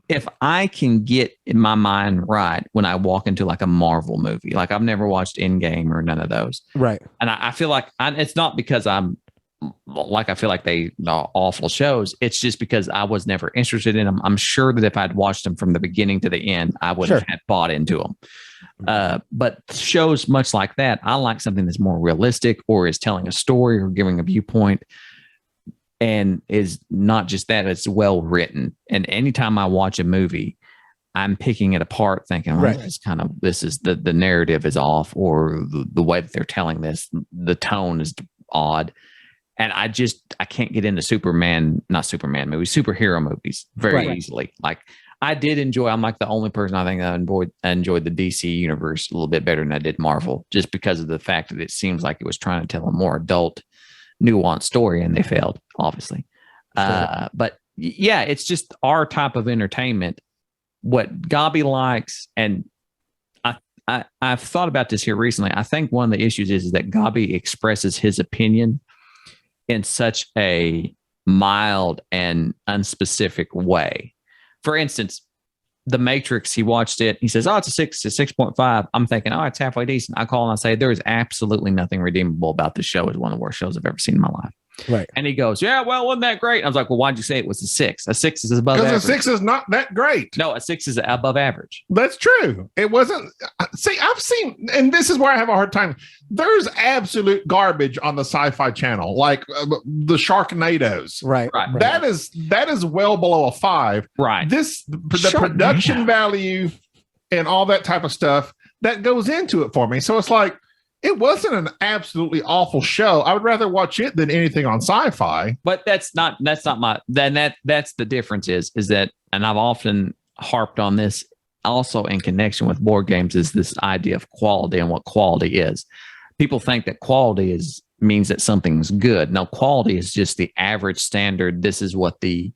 if I can get in my mind right when I walk into like a Marvel movie, like I've never watched Endgame or none of those. Right. And I feel like it's not because I'm like, I feel like they are awful shows. It's just because I was never interested in them. I'm sure that if I'd watched them from the beginning to the end, I would have bought into them. But shows much like that, I like something that's more realistic or is telling a story or giving a viewpoint. And is not just that, it's well written. And anytime I watch a movie, I'm picking it apart thinking, this is the narrative is off, or the way that they're telling this, the tone is odd. And I can't get into superhero movies very easily. Like I did enjoy, I'm like the only person I think I enjoyed the DC universe a little bit better than I did Marvel, just because of the fact that it seems like it was trying to tell a more adult, nuanced story, and they failed, obviously. But yeah, it's just our type of entertainment. What Gabi likes, and I've thought about this here recently. I think one of the issues is that Gabi expresses his opinion in such a mild and unspecific way. For instance, The Matrix, he watched it. He says, "Oh, it's a 6.5." I'm thinking, "Oh, it's halfway decent." I call and I say, "There is absolutely nothing redeemable about this show. It's one of the worst shows I've ever seen in my life." Right. And he goes, "Yeah, well, wasn't that great?" I was like, "Well, why'd you say it was a 6? A 6 is above average." Because a 6 is not that great. No, a 6 is above average. That's true. It wasn't. See, I've seen, and this is where I have a hard time. There's absolute garbage on the Sci-Fi Channel, like the Sharknadoes. Right. That is well below a 5. Right. The production value and all that type of stuff that goes into it for me. So it's like, it wasn't an absolutely awful show. I would rather watch it than anything on Sci-Fi. But that's not my, that's the difference is that, and I've often harped on this also in connection with board games, is this idea of quality and what quality is. People think that quality means that something's good. No, quality is just the average standard. This is what the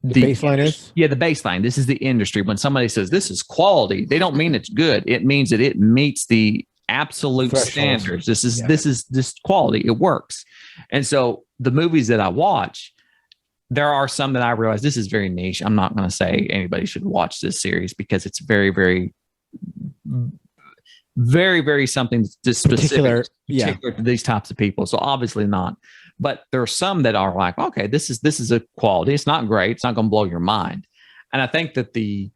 baseline is? Yeah, the baseline. This is the industry. When somebody says this is quality, they don't mean it's good. It means that it meets the absolute standards. This is quality. It works. And so the movies that I watch, there are some that I realize this is very niche. I'm not going to say anybody should watch this series because it's very, very, very, very something just particular to these types of people. So obviously not. But there are some that are like, okay, this is a quality. It's not great. It's not going to blow your mind. And I think that the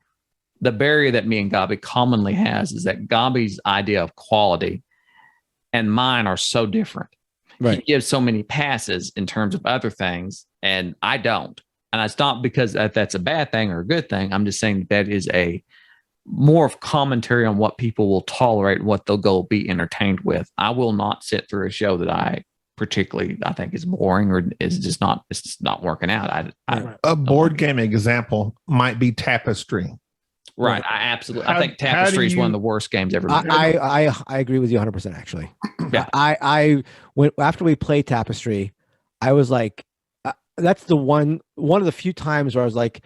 barrier that me and Gabi commonly has is that Gabi's idea of quality and mine are so different. Right. He gives so many passes in terms of other things, and I don't. And it's not because that's a bad thing or a good thing. I'm just saying that is a more of commentary on what people will tolerate, what they'll go be entertained with. I will not sit through a show that I think is boring or is just not, it's just not working out. A board game example might be Tapestry. Right. I think Tapestry is one of the worst games ever made. I agree with you 100% actually. Yeah. I when after we played Tapestry, I was like, that's the one of the few times where I was like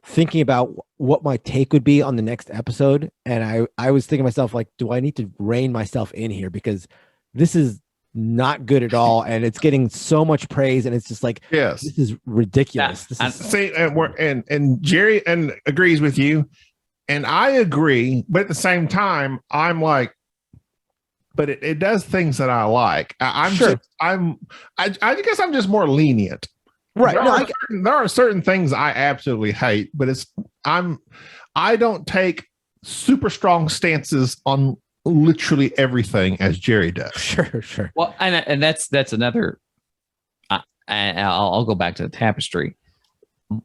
thinking about what my take would be on the next episode. And I was thinking to myself, like, do I need to rein myself in here? Because this is not good at all, and it's getting so much praise, and it's just like, yes, this is ridiculous. And Jerry agrees with you, and I agree, but at the same time, I'm like, but it does things that I like. I guess I'm just more lenient, right? There are certain things I absolutely hate, but I don't take super strong stances on literally everything as Jerry does. Sure. Well, and that's another. I'll go back to the Tapestry.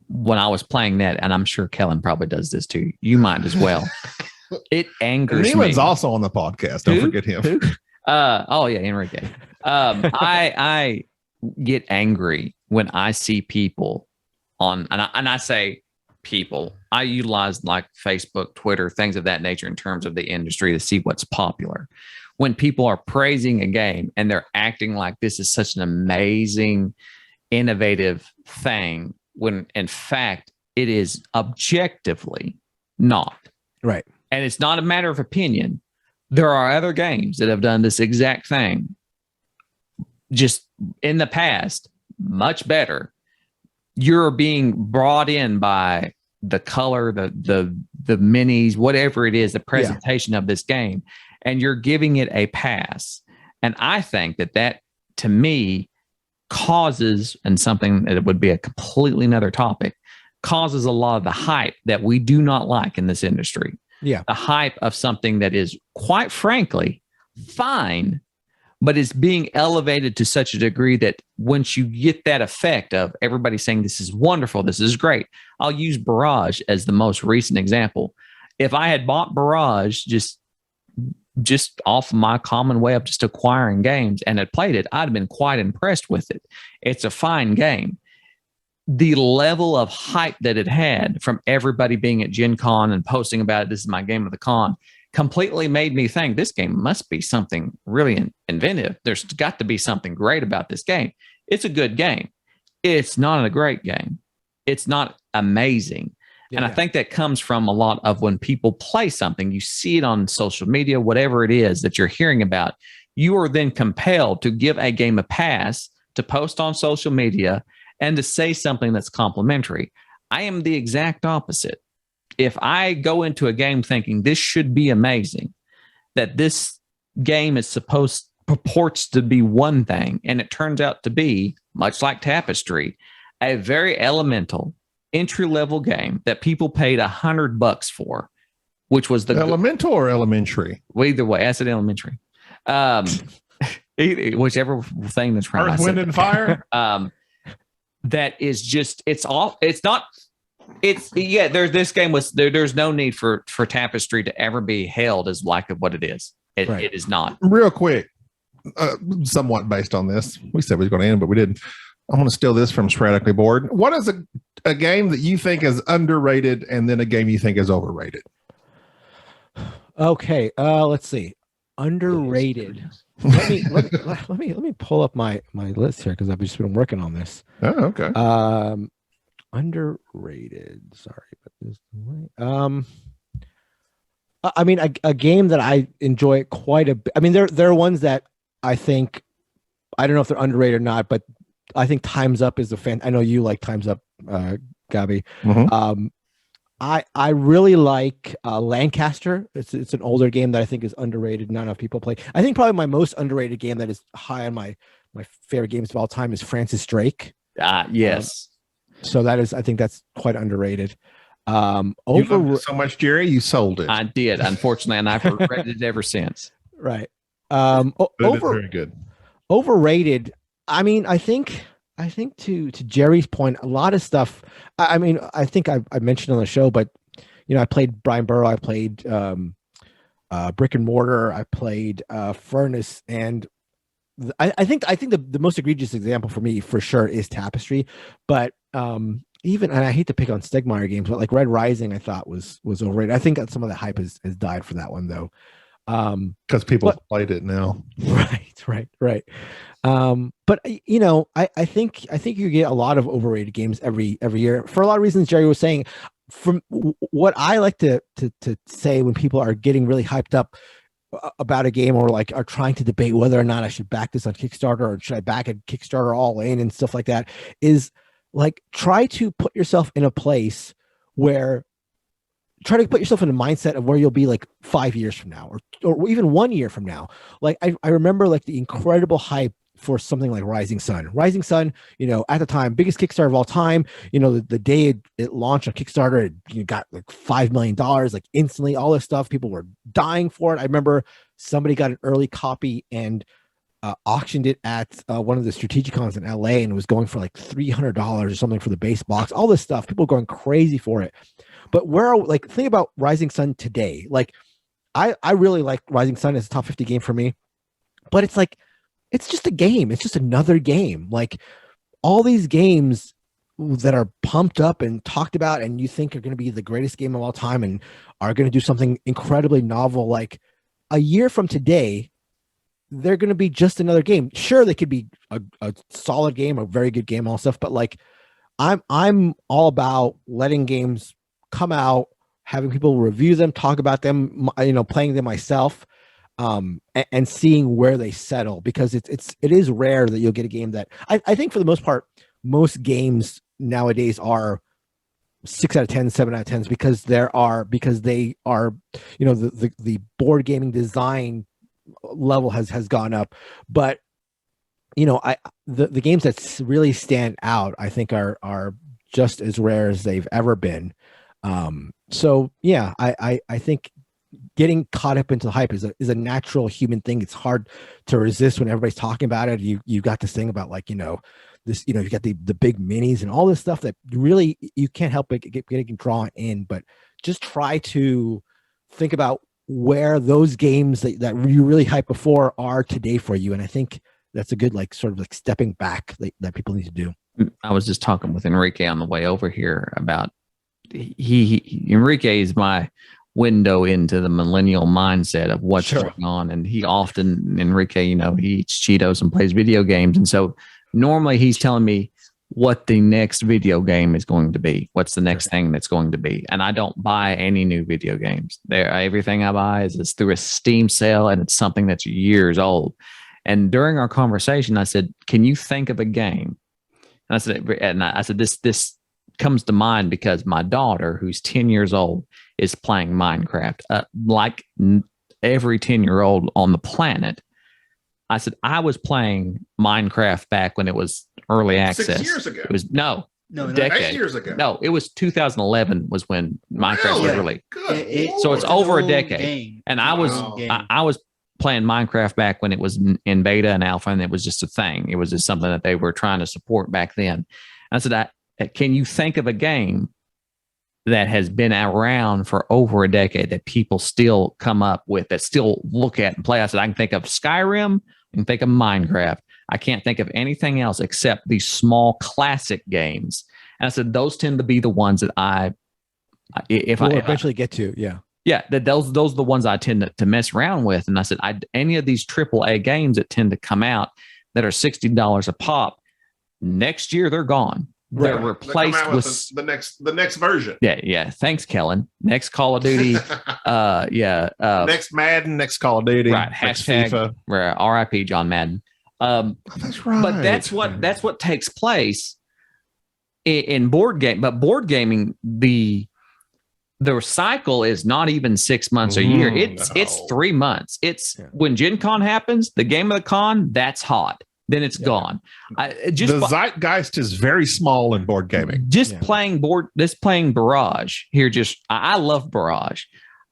When I was playing that, and I'm sure Kellen probably does this too. You might as well. It angers me. Neelan's also on the podcast. Don't forget him. Who? Oh yeah, Enrique. I get angry when I see people on, and I say people. I utilize like Facebook, Twitter, things of that nature in terms of the industry to see what's popular. When people are praising a game and they're acting like this is such an amazing, innovative thing, when in fact it is objectively not. Right. And it's not a matter of opinion. There are other games that have done this exact thing just in the past, much better. You're being brought in by the color, the minis, whatever it is, the presentation of this game, and you're giving it a pass. And I think that to me causes, and something that would be a completely another topic, causes a lot of the hype that we do not like in this industry. Yeah. The hype of something that is quite frankly fine, but it's being elevated to such a degree that once you get that effect of everybody saying this is wonderful, this is great. I'll use Barrage as the most recent example. If I had bought Barrage just off my common way of just acquiring games and had played it, I'd have been quite impressed with it. It's a fine game. The level of hype that it had from everybody being at Gen Con and posting about it, this is my game of the con, completely made me think this game must be something really inventive. There's got to be something great about this game. It's a good game. It's not a great game. It's not amazing. And I think that comes from a lot of when people play something, you see it on social media, whatever it is that you're hearing about, you are then compelled to give a game a pass, to post on social media, and to say something that's complimentary. I am the exact opposite. If I go into a game thinking this should be amazing, that this game is purports to be one thing, and it turns out to be, much like Tapestry, a very elemental entry-level game that people paid $100 for, which was the elemental or elementary. Either way, I said elementary. Whichever thing that's right. Earth, Wind, and Fire. That is just, it's all. It's not. It's This game was there. There's no need for Tapestry to ever be held as like what it is. It is not. Real quick, somewhat based on this, we said we were going to end, but we didn't. I want to steal this from Sporadically Bored. What is a game that you think is underrated, and then a game you think is overrated? Okay, let's see. Underrated. Let me pull up my list here because I've just been working on this. Oh, okay. Underrated. Sorry, but this I mean, a game that I enjoy quite a bit. I mean, there are ones that I think, I don't know if they're underrated or not, but I think Time's Up is a fan. I know you like Time's Up, Gabby. Mm-hmm. I really like Lancaster. It's an older game that I think is underrated. Not enough people play. I think probably my most underrated game that is high on my favorite games of all time is Francis Drake. Yes. So I think that's quite underrated. You loved it so much, Jerry, you sold it. I did, unfortunately, and I've regretted it ever since. Right. Very good. Overrated. I mean, I think to Jerry's point, a lot of stuff. I mean, I think I mentioned on the show, but I played Brian Burrow, I played Brick and Mortar, I played Furnace, and I think the most egregious example for me for sure is Tapestry, but even, and I hate to pick on Stegmaier games, but like Red Rising, I thought was overrated. I think that some of the hype has died for that one though. Because people played it now. Right. But I think you get a lot of overrated games every year for a lot of reasons. Jerry was saying, from what I like to say when people are getting really hyped up about a game, or like are trying to debate whether or not I should back this on Kickstarter, or should I back a Kickstarter all in and stuff like that, is like, try to put yourself in a place where, try to put yourself in a mindset of where you'll be like 5 years from now, or even 1 year from now. Like I remember like the incredible hype for something like Rising Sun, at the time, biggest Kickstarter of all time. The day it launched on Kickstarter, it got like $5 million, like instantly, all this stuff. People were dying for it. I remember somebody got an early copy and auctioned it at one of the Strategicons in LA, and it was going for like $300 or something for the base box, all this stuff, people going crazy for it. But think about Rising Sun today. Like I really like Rising Sun as a top 50 game for me, but it's like, it's just a game. It's just another game. Like all these games that are pumped up and talked about and you think are going to be the greatest game of all time and are going to do something incredibly novel, like a year from today, they're going to be just another game. Sure, they could be a solid game, a very good game, all stuff, but like I'm all about letting games come out, having people review them, talk about them, playing them myself, and seeing where they settle, because it is rare that you'll get a game that I think for the most part, most games nowadays are 6 out of 10, 7 out of 10s, because they are, the board gaming design level has gone up. But the games that really stand out, I think are just as rare as they've ever been. So yeah, I think getting caught up into the hype is a natural human thing. It's hard to resist when everybody's talking about it. You got this thing about like, this, you got the big minis and all this stuff that you can't help but getting drawn in, but just try to think about where those games that you really hyped before are today for you. And I think that's a good, like, sort of like stepping back that people need to do. I was just talking with Enrique on the way over here about Enrique is my window into the millennial mindset of what's going on. And Enrique, he eats Cheetos and plays video games. And so normally he's telling me what the next video game is going to be. What's the next thing that's going to be? And I don't buy any new video games. Everything I buy is through a Steam sale, and it's something that's years old. And during our conversation, I said, "Can you think of a game?" And I said, "This comes to mind because my daughter, who's 10 years old, is playing Minecraft. Like every 10-year-old on the planet, I said, I was playing Minecraft back when it was early access. 6 years ago. It was No, decade. 8 years ago. No, it was 2011 was when Minecraft was released. So it's an over a old decade. game. And I was I was playing Minecraft back when it was in beta and alpha, and it was just a thing. It was just something that they were trying to support back then. And I said, can you think of a game that has been around for over a decade that people still come up with, that still look at and play? I said, I can think of Skyrim, I can think of Minecraft. I can't think of anything else except these small classic games. And I said, those tend to be the ones that I eventually get to. Yeah. Yeah, those are the ones I tend to mess around with. And I said, any of these AAA games that tend to come out that are $60 a pop, next year they're gone. They're replaced with the next version. Yeah. Thanks, Kellen. Next Call of Duty. Next Madden, next Call of Duty. Right. Hashtag RIP John Madden. That's right. But that's what takes place in board game. But board gaming, the cycle is not even 6 months a year. It's 3 months. When Gen Con happens, the game of the con, that's hot. Then it's gone. The zeitgeist is very small in board gaming. Playing Barrage here. I love Barrage.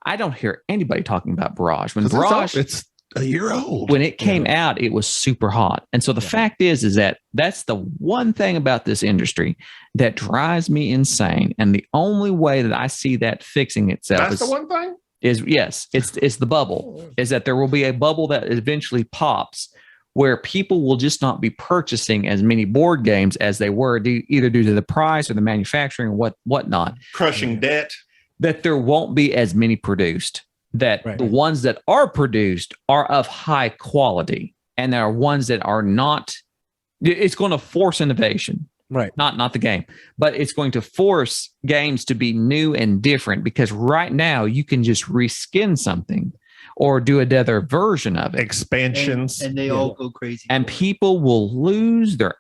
I don't hear anybody talking about Barrage. When Barrage, it's a year old. When it came out, it was super hot. And so the fact is that that's the one thing about this industry that drives me insane. And the only way that I see that fixing itself the one thing? It's the bubble. Is that there will be a bubble that eventually pops where people will just not be purchasing as many board games as they were, either due to the price or the manufacturing or whatnot. Crushing debt. That there won't be as many produced. That the ones that are produced are of high quality, and there are ones that are not. It's going to force innovation, right? Not the game, but it's going to force games to be new and different, because right now you can just reskin something or do another version of it. Expansions. And they all go crazy. And people will lose their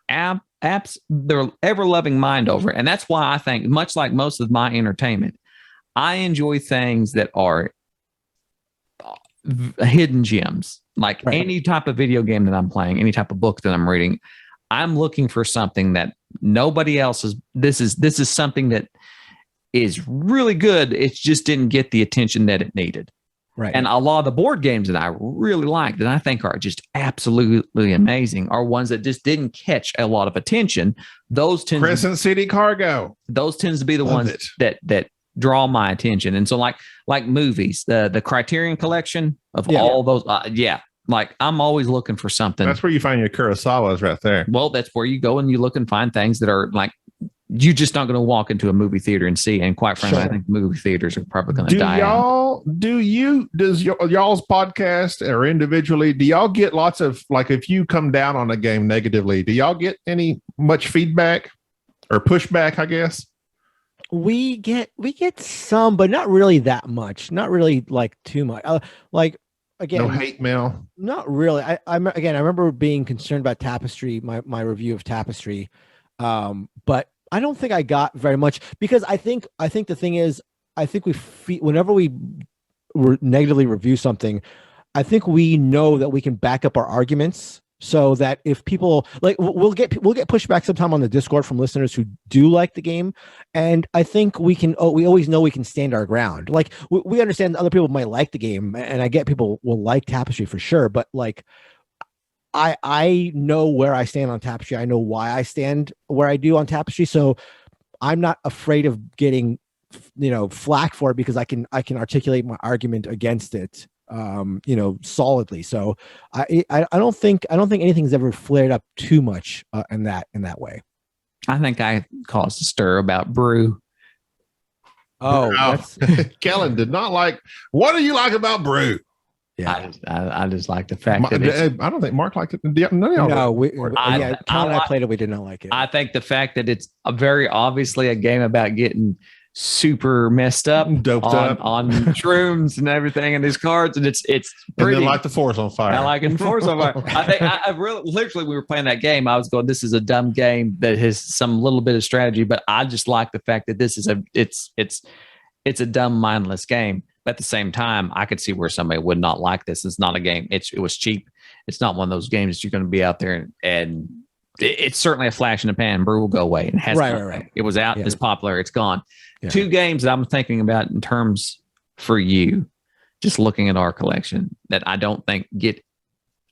their ever-loving mind over it. And that's why I think, much like most of my entertainment, I enjoy things that are hidden gems. Like any type of video game that I'm playing, any type of book that I'm reading, I'm looking for something that nobody else is. This is something that is really good. It just didn't get the attention that it needed. Right. And a lot of the board games that I really like, that I think are just absolutely amazing, are ones that just didn't catch a lot of attention. Crescent City Cargo. Those tends to be the ones that draw my attention. And so like movies, the Criterion Collection of all those. Like I'm always looking for something. That's where you find your Kurosawas right there. Well, that's where you go and you look and find things that are like, you're just not going to walk into a movie theater and see. And quite frankly, I think movie theaters are probably going to die out. Does y'all's podcast or individually, do y'all get lots of, like, if you come down on a game negatively, do y'all get much feedback or pushback, I guess? We get some, but not really that much. Not really like too much. Again, no hate mail. Not really. I remember being concerned about Tapestry, my review of Tapestry. But I don't think I got very much, because I think the thing is, I think whenever we negatively review something, I think we know that we can back up our arguments, so that if people we'll get pushback sometime on the Discord from listeners who do like the game, and I think we always know we can stand our ground. Like we understand other people might like the game, and I get people will like Tapestry for sure, but like I know where I stand on Tapestry. I know why I stand where I do on Tapestry. So I'm not afraid of getting, flack for it, because I can articulate my argument against it, solidly. So I don't think anything's ever flared up too much in that way. I think I caused a stir about Brew. Oh, Kellen did not like. What do you like about Brew? Yeah, I just like the fact that I don't think Mark liked it. None of y'all. No, Kellen and I played it. We did not like it. I think the fact that it's very obviously a game about getting super messed up, Doped up. on shrooms and everything in these cards, and it's And pretty. then light the force on fire. I like it force on fire. I think I really literally we were playing that game. I was going, this is a dumb game that has some little bit of strategy, but I just like the fact that this is it's a dumb, mindless game. But at the same time, I could see where somebody would not like this. It's not a game. It was cheap. It's not one of those games that you're going to be out there and it's certainly a flash in the pan. Brew will go away. And has right. It was out. Yeah. It's popular. It's gone. Yeah. 2 games that I'm thinking about in terms for you, just looking at our collection, that I don't think get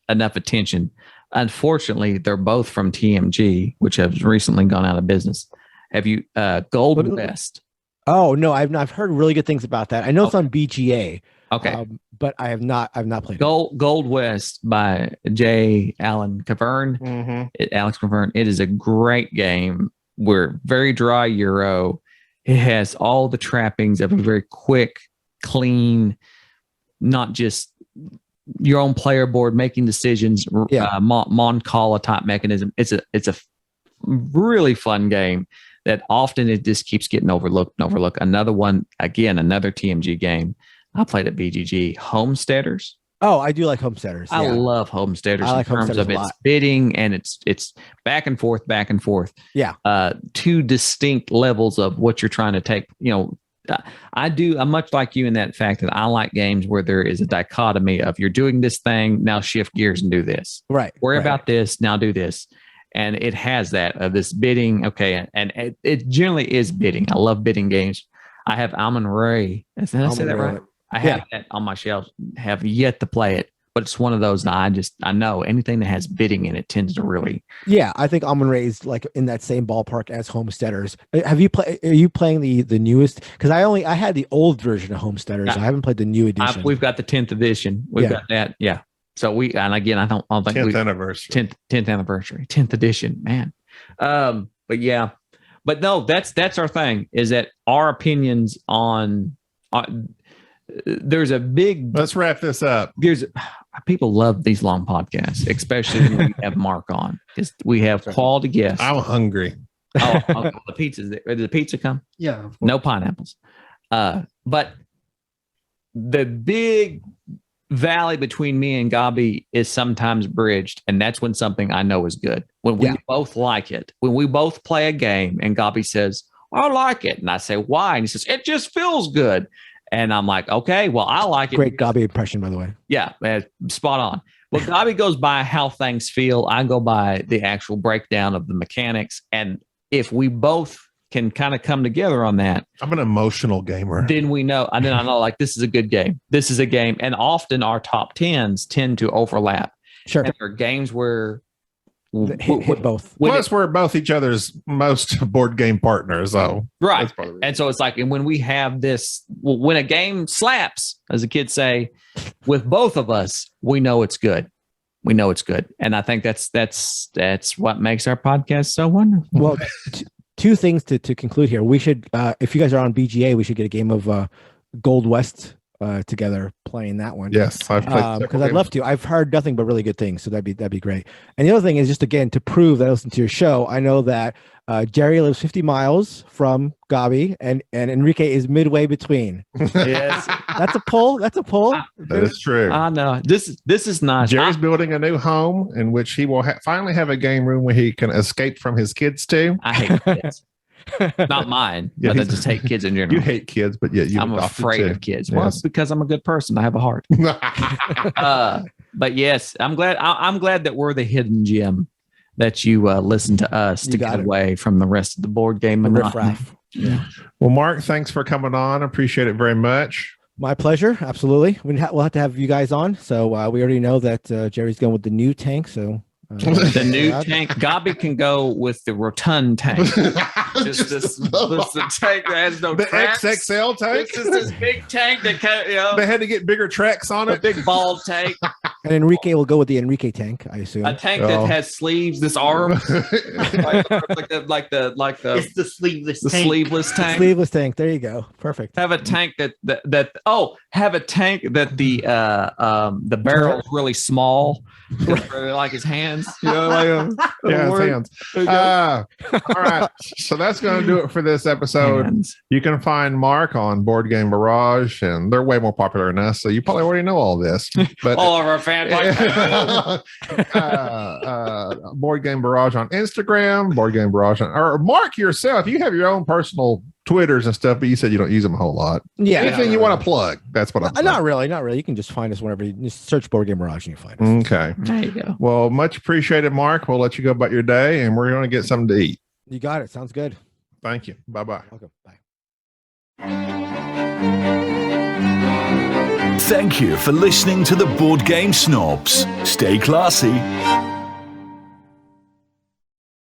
enough attention. Unfortunately, they're both from TMG, which has recently gone out of business. Have you Gold West? Oh no, I've heard really good things about that. I know it's on BGA. Okay. But I have not played Gold West by J. Allen Cavern. Alex Cavern. It is a great game. We're very dry Euro. It has all the trappings of a very quick, clean, not just your own player board making decisions. Mon-Cala type mechanism. It's a really fun game that often it just keeps getting overlooked. Another one, again, another TMG game. I played at BGG, Homesteaders. Oh, I do like Homesteaders. I love Homesteaders in terms of its bidding and it's back and forth. Yeah. 2 distinct levels of what you're trying to take. I'm much like you in that fact that I like games where there is a dichotomy of you're doing this thing, now shift gears and do this. Right. Worry about this, now do this. And it has that of this bidding. Okay. And it generally is bidding. I love bidding games. I have Almond Ray. Did I say that right? I have that on my shelf, have yet to play it, but it's one of those that I know anything that has bidding in it tends to really. Yeah, I think Almond Ray is like in that same ballpark as Homesteaders. Are you playing the newest? Because I had the old version of Homesteaders. I haven't played the new edition. We've got the 10th edition. We've got that. Yeah. So and again, I don't think 10th anniversary. 10th anniversary, 10th edition, man. But yeah, but no, that's our thing is that our opinions on. There's a big. Let's wrap this up. People love these long podcasts, especially when we have Mark on because we have quality guests. I'm hungry. The pizza's there. Did the pizza come? Yeah. No pineapples. But the big valley between me and Gabi is sometimes bridged, and that's when something I know is good. When we both like it. When we both play a game, and Gabi says, "I like it," and I say, "Why?" And he says, "It just feels good." And I'm like, okay, well, I like it. Great Gabi impression, by the way. Yeah, spot on. Well, Gabi goes by how things feel. I go by the actual breakdown of the mechanics. And if we both can kind of come together on that. I'm an emotional gamer. Then we know. And then I know, like, this is a good game. This is a game. And often our top 10s tend to overlap. Sure. And there are games where hit both. Plus, we're both each other's most board game partners. So right. And so it's like, and when we have this, when a game slaps, as the kids say, with both of us, we know it's good. We know it's good. And I think that's what makes our podcast so wonderful. Well, two things to conclude here. We should, if you guys are on BGA, we should get a game of Gold West together playing that one. Yes, I've played because I'd love to. I've heard nothing but really good things, so that'd be great. And the other thing is just again to prove that I listen to your show. I know that Jerry lives 50 miles from Gabi, and Enrique is midway between. Yes, that's a pull. That's a pull. That is true. I know this is nice. Jerry's building a new home in which he will finally have a game room where he can escape from his kids too. I hate kids. Not mine, but I just hate kids in general. You hate kids, but yeah, I'm afraid of kids. Yes. Well, it's because I'm a good person. I have a heart. But yes, I'm glad. I'm glad that we're the hidden gem that you listen to us to get away from the rest of the board game monotony. Yeah. Well, Mark, thanks for coming on. I appreciate it very much. My pleasure. Absolutely. We'll have to have you guys on. So we already know that Jerry's going with the new tank. So. The new tank. Gabi can go with the rotund tank. Just the tank that has no the tracks. XXL tank. This is this big tank that they had to get bigger tracks on it. A big bald tank. And Enrique will go with the Enrique tank, I assume. A tank that has sleeves, this arm, like the It's the sleeveless tank. sleeveless tank. Sleeveless tank. There you go. Perfect. Have a tank that have a tank that the barrel is really small, really like his hands. You know, like his hands. All right, so that's going to do it for this episode. Hands. You can find Mark on Board Game Barrage, and they're way more popular than us, so you probably already know all this. But all of our fans like Board Game Barrage on Instagram, Board Game Barrage or Mark yourself. You have your own personal Twitters and stuff, but you said you don't use them a whole lot. Yeah. Anything you want to plug? That's what I'm saying. Not really. You can just find us whenever you just search Board Game Barrage and you find us. Okay. there you go. Well, much appreciated, Mark. We'll let you go about your day, and we're going to get something to eat. You got it. Sounds good. Thank you. Bye-bye. Welcome. Bye. Thank you for listening to the Board Game Snobs. Stay classy.